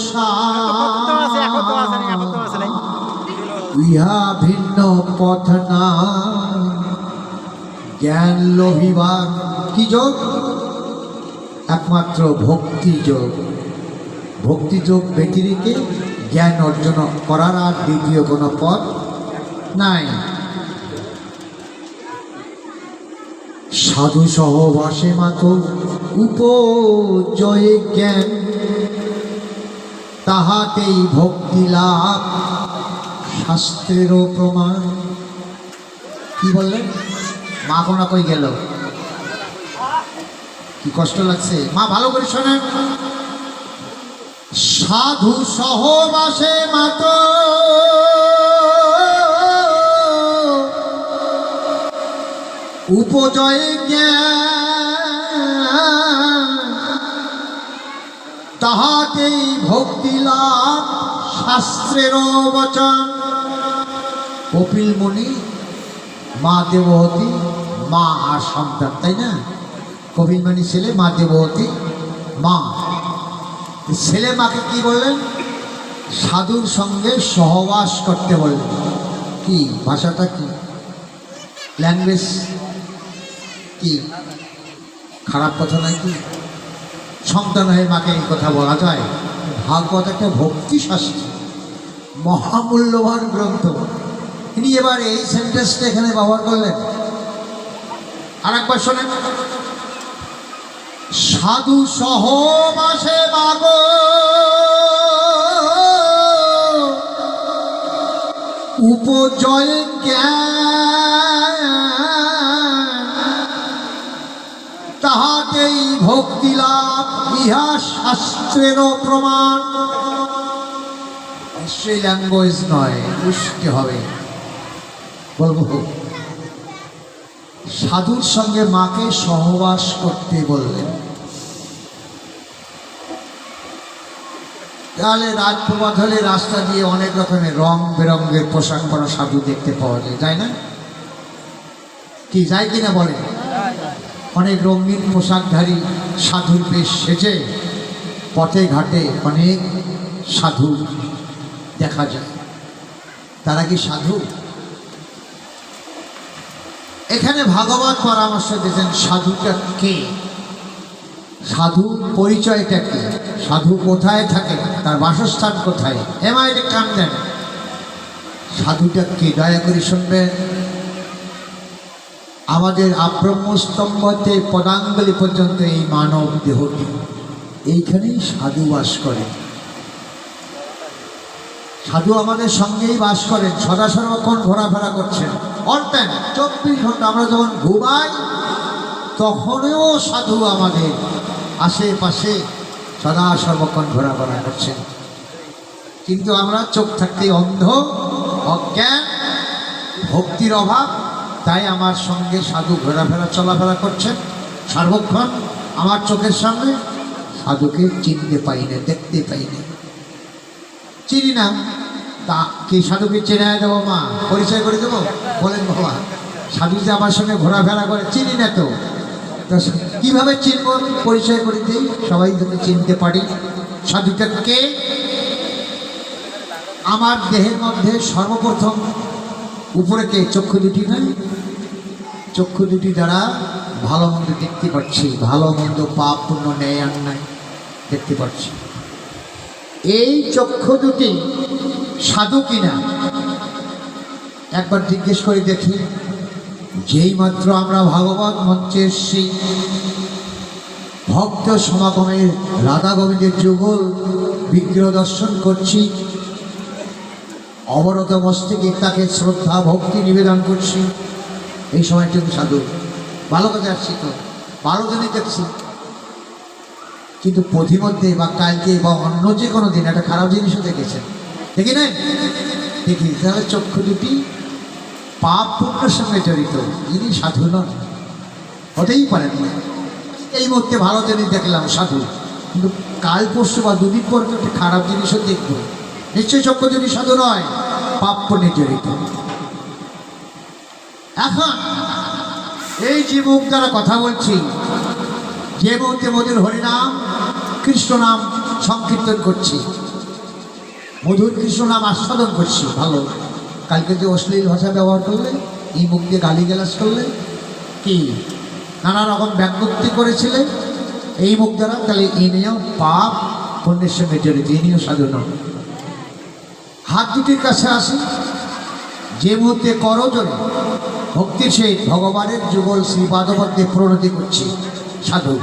S1: ইহা ভিন্ন পথ না, জ্ঞান লোভিবার কি যোগ? একমাত্র ভক্তি যোগ। ভক্তি যোগ ব্যতিরেকে জ্ঞান অর্জন করার আর দ্বিতীয় কোনো পথ নাই। সাধু সহবাসে মাতো উপজয়ে জ্ঞান, তাহাতেই ভক্তি লাভ শাস্ত্রেরও প্রমাণ। কি বললেন? মা কোনা কই গেল? কি কষ্ট লাগছে? মা ভালো করে শোনেন। সাধু সহবাসে মাতো উপজয় জ্ঞান, তাহাতেই ভক্তি লাভ শাস্ত্রের বচন। কপিল মুনি, মা দেবহতী, মা আর সন্তান, তাই না? কপিল মুনি ছেলে, মা দেবহতী মা। ছেলে মাকে কি বললেন? সাধুর সঙ্গে সহবাস করতে বললেন। কি ভাষাটা, কি ল্যাঙ্গুয়েজ, কি খারাপ কথা নয় কি? সন্তান হয়ে মাকে এই কথা বলা যায়? ভাগবত একটা ভক্তি শাস্ত্র, মহামূল্যবান গ্রন্থ। তিনি এবার এই সেন্টেন্সটা এখানে ব্যবহার করলেন। আর একবার শোনেন। সাধু সহবাসে মাগ উপজয় জ্ঞান, তাহাতেই ভক্তি লাভ ইহা শাস্ত্রের প্রমাণ। সেই ল্যাঙ্গুয়েজ নয়, বুঝতে হবে। বলবো সাধুর সঙ্গে মাকে সহবাস করতে বললেন। তাহলে রাজপ্রভাত হলে রাস্তা দিয়ে অনেক রকমের রং বেরঙের পোশাক পরা সাধু দেখতে পাওয়া যায়, যায় না? কি যায় কিনা বলে? অনেক রঙিন পোশাকধারী সাধুর বেশ সেজে পথে ঘাটে অনেক সাধু দেখা যায়। তারা কি সাধু? এখানে ভাগবত পরামর্শ দিয়েছেন সাধুটা কে, সাধু পরিচয়টা কি, সাধু কোথায় থাকে, তার বাসস্থান কোথায়, এমআই কান্দেন। সাধুটা কে দয়া করে শুনবেন। আমাদের আব্রহ্মস্তম্ভ হতে পদাঙ্গুলি পর্যন্ত এই মানব দেহটি, এইখানেই সাধু বাস করে। সাধু আমাদের সঙ্গেই বাস করেন, সদা সর্বক্ষণ ঘোরাফেরা করছেন, অর্থাৎ 24 ঘন্টা। আমরা যখন ঘুমাই তখনও সাধু আমাদের আশেপাশে সদা সর্বক্ষণ ঘোরাফেরা করছেন। কিন্তু আমরা চোখ থাকতেই অন্ধ, অজ্ঞান, ভক্তির অভাব, তাই আমার সঙ্গে সাধু ঘোরাফেরা চলাফেরা করছেন সর্বক্ষণ আমার চোখের সামনে। সাধুকে চিনতে পাই না, দেখতে পাই না, চিনি না। তা কি সাধুকে চেনে দেবো মা, পরিচয় করে দেবো? বলেন বাবা, সাধু যে আমার সঙ্গে ঘোরাফেরা করে, চিনি না তো কিভাবে চিনব? পরিচয় করে দিই, সবাই যদি চিনতে পারি। সাধুটা কে? আমার দেহের মধ্যে সর্বপ্রথম উপরে কে? চক্ষু দুটি নাই? চক্ষু দুটি দ্বারা ভালো মন্দ দেখতে পাচ্ছি, ভালো মন্দ পাপ পুণ্য ন্যায় অন্যায় দেখতে পাচ্ছি। এই চক্ষু দুটি সাধু কিনা একবার জিজ্ঞেস করে দেখি। যেই মাত্র আমরা ভাগবত মঞ্চে এসছি, ভক্ত সমাগমের রাধা গোবিন্দের যুগল বিগ্রহ দর্শন করছি, অবরত মস্তকে তাকে শ্রদ্ধা ভক্তি নিবেদন করছি, এই সময়টুকু সাধু। ভালো কথা আসছি তো, 12 জনই দেখছি। কিন্তু পথিমধ্যে বা কালকে বা অন্য যে কোনো দিন একটা খারাপ জিনিসও দেখেছেন, দেখি নাই? দেখি। তাহলে চক্ষু দুটি পাপ পুণ্যের সঙ্গে জড়িত, ইনি সাধু নন, হতেই পারেন না। এই মুহূর্তে ভালো জিনিস দেখলাম সাধু, কিন্তু কাল পরশু বা দুদিন পর একটা খারাপ জিনিসও দেখব, নিশ্চয়ই চক্ষু দুটি সাধু নয়, পাপ পুণ্যে জড়িত। এখন এই যে মুখ দ্বারা কথা বলছি, যে মুহূর্তে মধুর হরিনাম কৃষ্ণ নাম সংকীর্তন করছি, মধুর কৃষ্ণ নাম আস্বাদন করছি, ভালো। কালকে যে অশ্লীল ভাষা ব্যবহার করলে, এই মুখ দিয়ে গালিগালাজ করলে, কি নানা রকম ব্যঙ্গোক্তি করেছিলে এই মুখ দ্বারা, তাহলে ইনিও পাপ পুণ্যের সঙ্গে জড়িত, ইনিও সাধু নন। হাত দুটির কাছে আসি। যে মুহূর্তে করজোরে ভক্তির সহিত ভগবানের যুগল শ্রীপাদপদ্মে প্রণতি করছি, সাধু।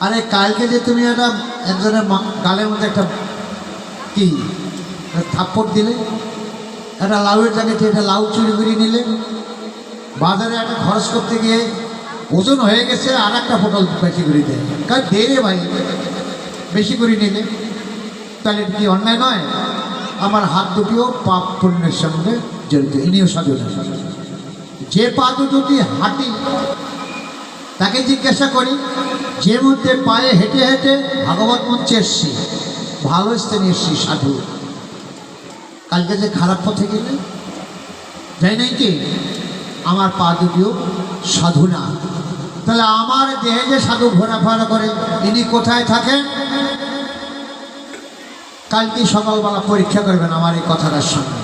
S1: আরে কালকে যে তুমি একজনের গালের মধ্যে একটা কি থাপ্পড় দিলে, একটা লাউয়ের জায়গাতে একটা লাউ চুরি করে নিলে, বাজারে একটা খরচ করতে গিয়ে ওজন হয়ে গেছে, আর একটা পটল বেশি করে দেয়, কারণ দে রে ভাই, বেশি করে নিলে, তাহলে কি অন্যায় নয়? আমার হাত দুটিও পাপ পুণ্যের সঙ্গে জড়িত, ইনিও সাধু। যে পা দুটি হাঁটি, তাকে জিজ্ঞাসা করি। যে মধ্যে পায়ে হেঁটে হেঁটে ভাগবত মঞ্চে এসছি, ভালো স্থানে এসছি, সাধু। কালকে যে খারাপ পথে গেলে যাই নাই কি, আমার পা দুটিও সাধু না। তাহলে আমার দেহে যে সাধু ঘোরাফেরা করে, ইনি কোথায় থাকেন? কালকে সকালবেলা পরীক্ষা করবেন আমার এই কথাটার সঙ্গে।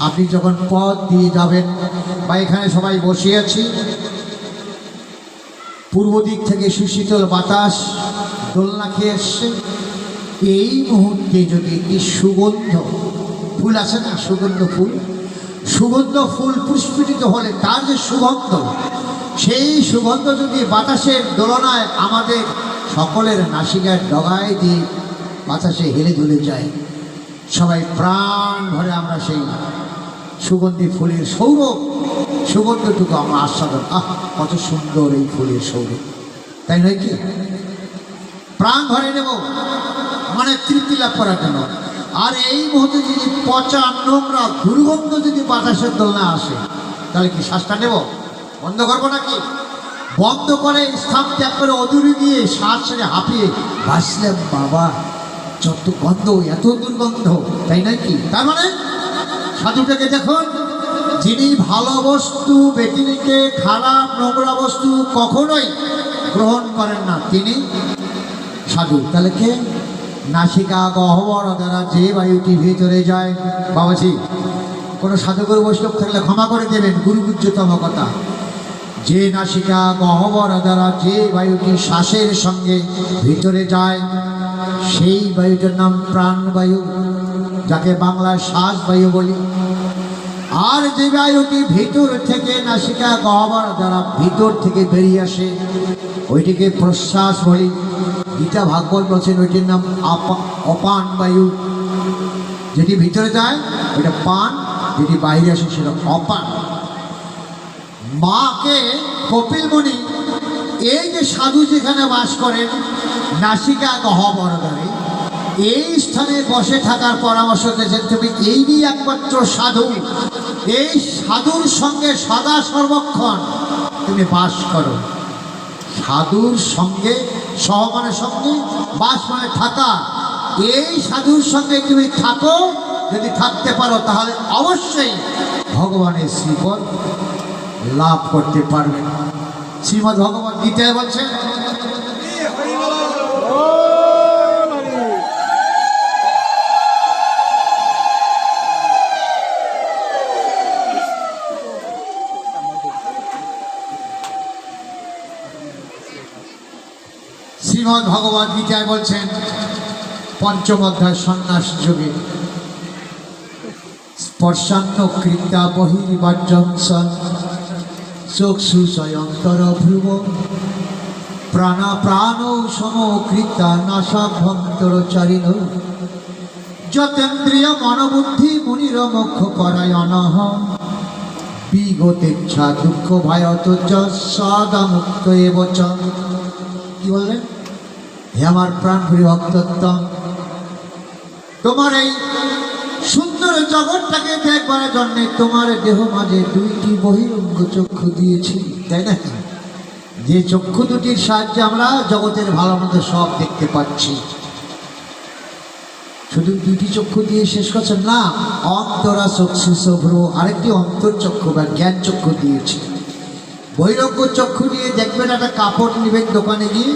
S1: আপনি যখন পথ দিয়ে যাবেন, বা এখানে সবাই বসে আছি, পূর্ব দিক থেকে সুশীতল বাতাস দোলনা খেয়ে এসছে, এই মুহূর্তে যদি একটি সুগন্ধ ফুল আছে না, সুগন্ধ ফুল, সুগন্ধ ফুল পুষ্পিত হলে তার যে সুগন্ধ, সেই সুগন্ধ যদি বাতাসের দোলনায় আমাদের সকলের নাসিকার ডগায় দিয়ে বাতাসে হেলে দুলে যায়। সবাই প্রাণ ভরে আমরা সেই সুগন্ধি ফুলের সৌরভ সুগন্ধটুকু আমরা আস্বাদন, কত সুন্দর এই ফুলের সৌরভ, তাই নয় কি? প্রাণ ভরে নেব মানে তৃপ্তি লাভ করার জন্য। আর এই মুহূর্তে যদি পচা নোংরা দুর্গন্ধ যদি বাতাসের দোলনা আসে, তাহলে কি শ্বাসটা নেব? বন্ধ করবো নাকি? বন্ধ করে স্থান ত্যাগ করে অদূরে গিয়ে শ্বাস ছেড়ে হাঁপিয়ে বাঁচলাম। বাবা, যত গন্ধ, এত দুর্গন্ধ, তাই নয় কি? তার মানে সাধুটাকে দেখুন, যিনি ভালো বস্তু ব্যতিরিকে খারাপ নোংরা বস্তু কখনোই গ্রহণ করেন না, তিনি সাধু। তাহলে কে? নাসিকা গহ্বর দ্বারা যে বায়ুটি ভিতরে যায়। বাবাজি, কোনো সাধুগুরু বৈষ্ণব থাকলে ক্ষমা করে দেবেন, গুরুগুজ্জতম কথা। যে নাসিকা গহ্বর দ্বারা যে বায়ুটি শ্বাসের সঙ্গে ভিতরে যায়, সেই বায়ুটার নাম প্রাণবায়ু, যাকে বাংলায় শ্বাস বায়ু বলি। আর যে বায়ুটি ভিতর থেকে নাসিকা গহ্বর দ্বারা ভিতর থেকে বেরিয়ে আসে, ওইটিকে প্রশ্বাস বলি। গীতা ভাগবত বলছেন ওইটির নাম অপান বায়ু। যেটি ভিতরে যায় ওইটা পান, যেটি বাইরে আসে সেটা অপান। মাকে কপিল মুনি এই যে সাধু যেখানে বাস করেন নাসিকা গহ্বর দ্বারে, এই স্থানে বসে থাকার পরামর্শ দিয়েছেন, তুমি এই নিয়ে একমাত্র সাধু, এই সাধুর সঙ্গে সদা সর্বক্ষণ তুমি বাস করো। সাধুর সঙ্গে, সহ মানে সঙ্গে, বাস মানে থাকা। এই সাধুর সঙ্গে তুমি থাকো, যদি থাকতে পারো তাহলে অবশ্যই ভগবানের শ্রীপদ লাভ করতে পারবে। শ্রীমদ্ ভগবদ্ গীতায় বলছেন, শ্রীমদ্ ভগবদ্ গীতায় বলছেন পঞ্চম অধ্যায় সন্ন্যাস যোগে, স্পর্শান্ন কৃতা বহির্বাজ্যংসন চক্ষু সয়ন্তর ভ্রুব প্রাণা প্রাণ সমকৃতা নাসাভ্যন্তর চারিণ যতেন্দ্রিয় মনোবুদ্ধি মুনির মোক্ষ পরায়ণ বিগতেচ্ছা দুঃখ ভয়ত সদা মুক্ত এবচ। কি বললেন? হে আমার প্রাণ প্রিয় ভক্তত্ব, তোমার এই সুন্দর জগৎটাকে দেখবার জন্য তোমার দেহ মাঝে দুইটি বহিরঙ্গ চক্ষু দিয়েছি, তাই না? যে চক্ষু দুটির সাহায্যে আমরা জগতের ভালো মন্দ সব দেখতে পাচ্ছি। শুধু দুইটি চক্ষু দিয়ে শেষ করছেন না, অন্তরা চক্ষু সভ্র আরেকটি অন্তর্চক্ষু বা জ্ঞান চক্ষু দিয়েছি। বহিরঙ্গ চক্ষু দিয়ে দেখবেন, একটা কাপড় নেবেন দোকানে গিয়ে,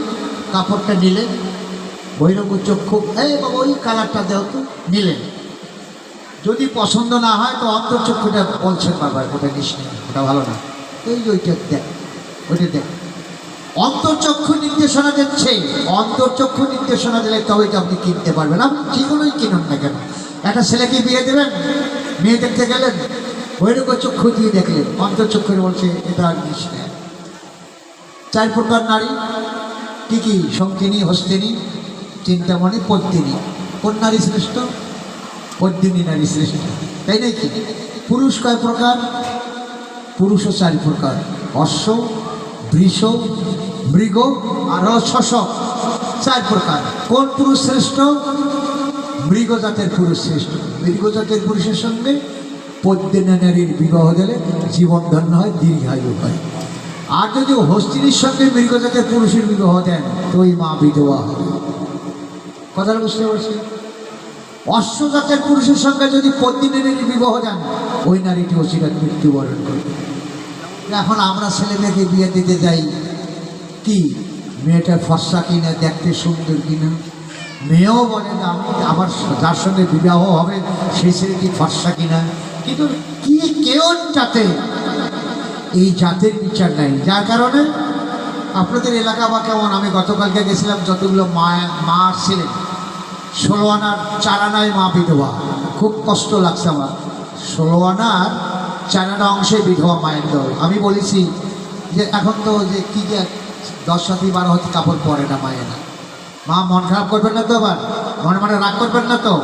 S1: কাপড়টা নিলেন, বহিরঙ্গ চক্ষু এই বাবা ওই কালারটা দেও তো, নিলেন। যদি পছন্দ না হয় তো অন্তর্চক্ষুটা বলছেন বাবা ওটা নিস না, ওটা ভালো না, এই যে ওইটা দেখ, ওইটা দেখ। অন্তর্চক্ষু নির্দেশনা দিচ্ছে, অন্তর্চক্ষু নির্দেশনা দিলে তবেই তো আপনি কিনতে পারবেন। আপনি যে কোনোই কিনুন না কেন, একটা ছেলেকে বিয়ে দেবেন, মেয়ে দেখতে গেলেন, বহিরঙ্গ চক্ষু দিয়ে দেখলেন, অন্তর্চক্ষু বলছে এটা আর নিস না। 4 প্রকার নারী কি কি? শঙ্কিনী, হস্তিনী, চিন্তামণি, পদ্মিনী। কোন নারী শ্রেষ্ঠ? পদ্মিনী নারী শ্রেষ্ঠ, তাই নাকি? পুরুষ কয় প্রকার? পুরুষও 4 প্রকার, অশ্ব, বৃষ, মৃগ আর শশক, 4 প্রকার। কোন পুরুষ শ্রেষ্ঠ? মৃগ জাতের পুরুষ শ্রেষ্ঠ। মৃগ জাতের পুরুষের সঙ্গে পদ্মিনী নারীর বিবাহ দিলে জীবন ধন্য হয়, দীর্ঘায়ু হয়। আর যদি হস্তিনীর সঙ্গে মৃগ জাতের পুরুষের বিবাহ দেন তো ওই মা বিধবা হবে। কথাটা বুঝতে পারছি? অশ্ব জাতের পুরুষের সঙ্গে যদি পদ্মিনী নারীর বিবাহ দেন, ওই নারীটি অচিরাত মৃত্যুবরণ করবে। এখন আমরা ছেলে মেয়েকে বিয়ে দিতে যাই, কি মেয়েটা ফর্সা কিনা, দেখতে সুন্দর কিনা, মেয়েও বলে না আমার যার সঙ্গে বিবাহ হবে সেই ছেলেটি ফর্সা কিনা, কিন্তু কি কেউ জাতে এই জাতের বিচার নাই। যার কারণে আপনাদের এলাকা বা কেমন, আমি গতকালকে গেছিলাম, যতগুলো মা ছিলেন 16 আনার 4 আনায় মা বিধবা। খুব কষ্ট লাগছে আমার, 16 আনার 4 আনা অংশে বিধবা মায়ের দল। আমি বলেছি যে এখন তো যে কী যে 10 হাতি 12 হাতি কাপড় পরে না মায়েরা। মা মন খারাপ করবেন না তো, আবার মনে রাগ করবেন না তো,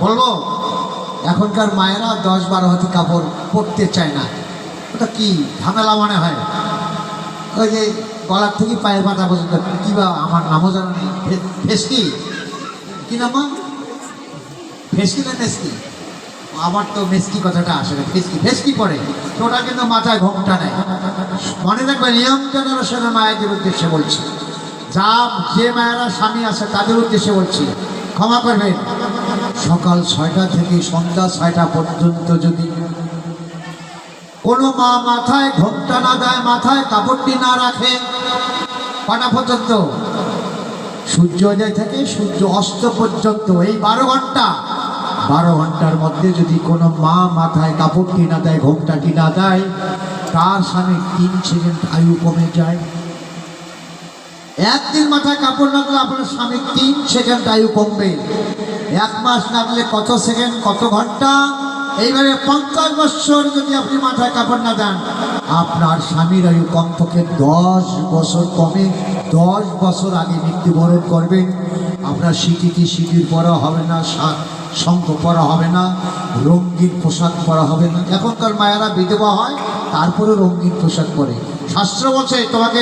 S1: বলবো এখনকার মায়েরা 10-12 হাতি কাপড় পরতে চায় না। ওটা কি ঝামেলা মনে হয়? ওই যে গলার থেকে পায়ের পাতা পর্যন্ত, কি বা আমার নামও জানা নেই, ফেসকি কি নাম, ফেসকি না মেসকি? আমার তো মেসকি কথাটা আসে না, ফেসকি পড়ে তো, ওটা কিন্তু মাথায় ঘোমটা নেয়। মনে রাখবেন, ইয়ং জেনারেশনের মায়েদের উদ্দেশ্যে বলছি, যে মায়েরা স্বামী আছে তাদের উদ্দেশ্যে বলছি, ক্ষমা করবেন। সকাল 6টা থেকে সন্ধ্যা 6টা পর্যন্ত যদি কোনো মা মাথায় ঘোমটা না দেয়, মাথায় কাপড়টি না রাখে, কটা পর্যন্ত? সূর্যোদয় থেকে সূর্য অস্ত পর্যন্ত, এই 12 ঘন্টার মধ্যে যদি কোনো মা মাথায় কাপড়টি না দেয়, ঘোমটাটি না দেয়, তার স্বামী 3 সেকেন্ড আয়ু কমে যায়। একদিন মাথায় কাপড় না দিলে আপনার স্বামী 3 সেকেন্ড আয়ু কমবে। 1 মাস না দিলে কত সেকেন্ড, কত ঘন্টা? এইভাবে 50 বছর যদি আপনি মাথায় কাপড় না দেন, আপনার স্বামীর আয়ু কমপক্ষে 10 বছর কমে। 10 বছর আগে মৃত্যুবরণ করবেন। আপনার সিঁড়ির পরা হবে না, শঙ্খ পরা হবে না, রঙিন পোশাক পরা হবে না। এখনকার মায়েরা বিধবা হয়, তারপরে রঙিন পোশাক পরে। শাস্ত্র বলছে তোমাকে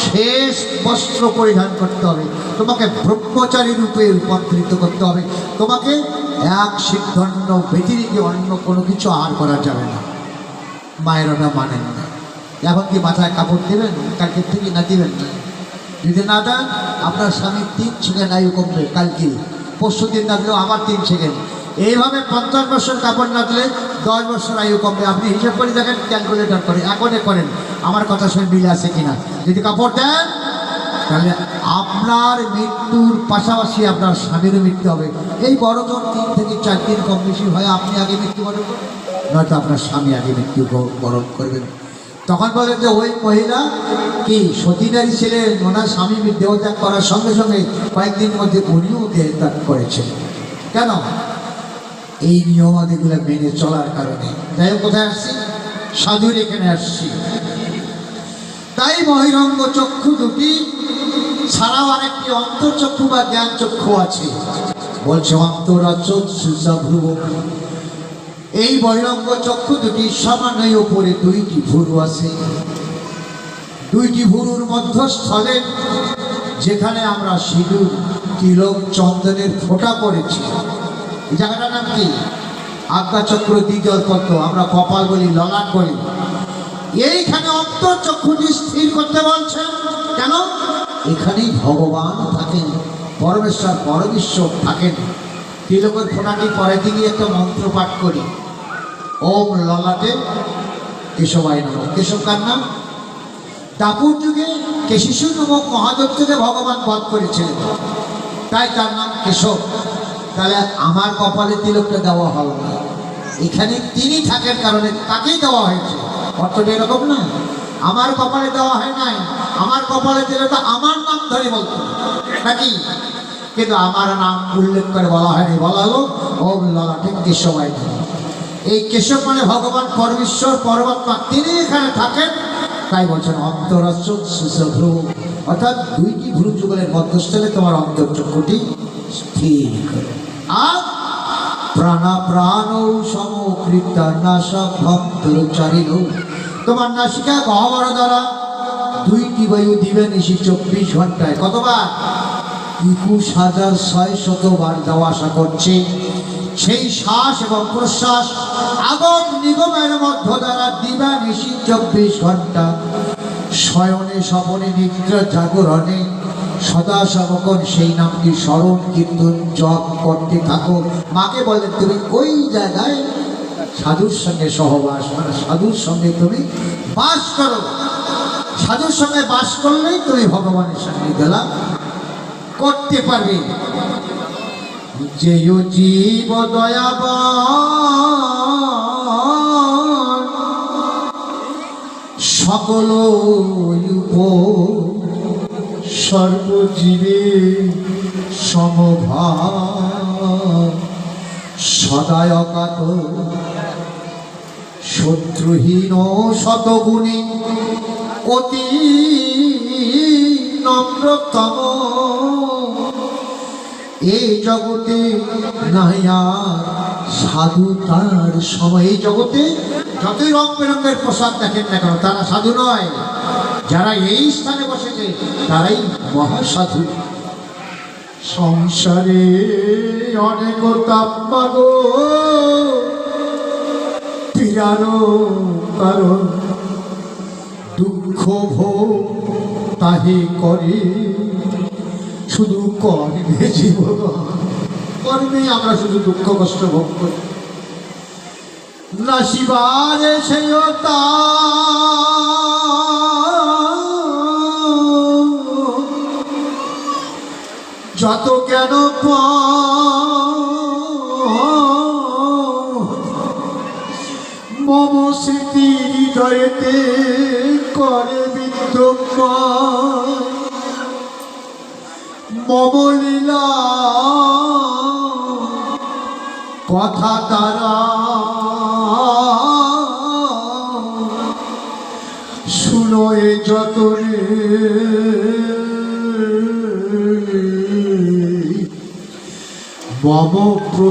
S1: শেষ বস্ত্র পরিধান করতে হবে, তোমাকে ব্রহ্মচারী রূপে রূপান্তরিত করতে হবে, তোমাকে এক সিদ্ধান্ত ব্যতিরিক্ত অন্য কোনো কিছু আর করা যাবে না। মায়েরা মানেন না। এখন কি মাথায় কাপড় দেবেন কালকে থেকে, না দিবেন না? যদি না দেন, আপনার স্বামী 3 সেকেন্ড আয়ু কমবে, কালকে পরশু দিন না দিলেও আবার 3 সেকেন্ড। এইভাবে 50 বছর কাপড় না দিলে 10 বছর আয়ু কমবে। আপনি হিসাব করে দেখেন, ক্যালকুলেটর করে এখনই করেন, আমার কথা শুনে মিলে আছে কিনা। যদি কাপড় দেন, তাহলে আপনার মৃত্যুর পাশাপাশি আপনার স্বামীরও মৃত্যু হবে। এই বড় জোর 3 থেকে 4 দিন কম বেশি হয়, আপনি আগে মৃত্যুবরণ করবেন, নয়তো আপনার স্বামী আগে মৃত্যুবরণ করবেন। তখন বলেন যে ওই মহিলা কি সতী নারী ছিলেন, ওনার স্বামী দেহত্যাগ করার সঙ্গে সঙ্গে কয়েকদিনের মধ্যে উনিও দেহত্যাগ করেছেন। কেন? এই নিয়মাদিগুলো মেনে চলার কারণে। যাই হোক, কোথায় আসছি? সাধুর এখানে আসছি। তাই বহিরঙ্গ চক্ষু দুটি ছাড়াও আরেকটি অন্তর্চক্ষু বা জ্ঞান চক্ষু আছে, বলছে অন্তরাচক্ষু। এই বহিরঙ্গ চক্ষু দুটি সামান্য উপরে 2টি ভুরু আছে। 2টি ভুরুর মধ্যস্থলে যেখানে আমরা সিঁদুর, তিলক, চন্দনের ফোঁটা পড়েছি, এই জায়গাটার নাম কি? আজ্ঞাচক্র, দ্বিতীয় পদ্ম, আমরা কপাল বলি, ললাট বলি। এইখানে অন্তর্চক্ষুটি স্থির করতে বলছেন। কেন? এখানেই ভগবান থাকেন, পরমেশ্বর পরমেশ্বর থাকেন। তিলকের ফোঁটাটি পরে দিয়ে একটা মন্ত্র পাঠ করি, ওম ললাটে কেশবায় নমঃ। কেশব কার নাম? দাপুর যুগে কেশিশু নামক মহাদত্তকে ভগবান বধ করেছিলেন, তাই তার নাম কেশব। তাহলে আমার কপালে তিলকটা দেওয়া হলো না, এখানে তিনি থাকেন কারণে তাকেই দেওয়া হয়েছে। অর্থটা এরকম না, আমার কপালে দেওয়া হয় নাই, আমার কপালে দিলে তো আমার নাম ধরে বলতো নাকি, কিন্তু আমার নাম উল্লেখ করে বলা হয়নি, বলা হলো ওম ললাটে কেশবায় নমঃ। এই কেশব মানে ভগবান পরমেশ্বর পরমাত্মা, তিনি এখানে থাকেন, তাই বলছেন অন্তরাচক্ষু, অর্থাৎ 2টি ভ্রু যুগলের মধ্যস্থলে তোমার অন্তর্চক্ষুটি স্থির করো। আর প্রাণ সমকৃতা নাসা ভক্তচারিণ, তোমার নাসিকা গহ্বর দ্বারা 2টি বায়ু দিবে নিশি 24 ঘন্টায়। কতবার? 21,600 বার দেওয়া আশা করছে। সেই শ্বাস এবং প্রশ্বাস আগম নিগমের মধ্য দ্বারা দিবা নিশি 24 ঘন্টা, শয়নে স্বপনে নিদ্রা জাগরণে সদা সমকন সেই নামটি স্মরণ কীর্তন জপ করতে থাকো। মাকে বলেন তুমি ওই জায়গায় সাধুর সঙ্গে সহবাস, মানে সাধুর সঙ্গে তুমি বাস করো। সাধুর সঙ্গে বাস করলেই তুমি ভগবানের সঙ্গে গেলা করতে পারবে। যে জীব দয়াবান সকল সর্বজীবে সমভাব, সদায় অকাতর শত্রুহীন শতগুণী অতি নম্রতম, এই জগতে নাই আর সাধু তার সময়। এই জগতে যতই রং বেরঙের পোশাক দেখেন না কেন, তারা সাধু নয়। যারা এই স্থানে বসেছে তারাই মহাসাধু। সংসারে অনেক তাম্মা গো, পীড়ারও কারণ দুঃখ ভোগ তাহে করে, শুধু কর্মে জীবন, কর্মে আমরা শুধু দুঃখ কষ্ট ভোগ করি। নাসিবারে সেও তা যত কেন মম স্মৃতি হৃদয়েতে করে বিদ্যমান, মম লীলা কথা তারা শুনো এ যতনে, মম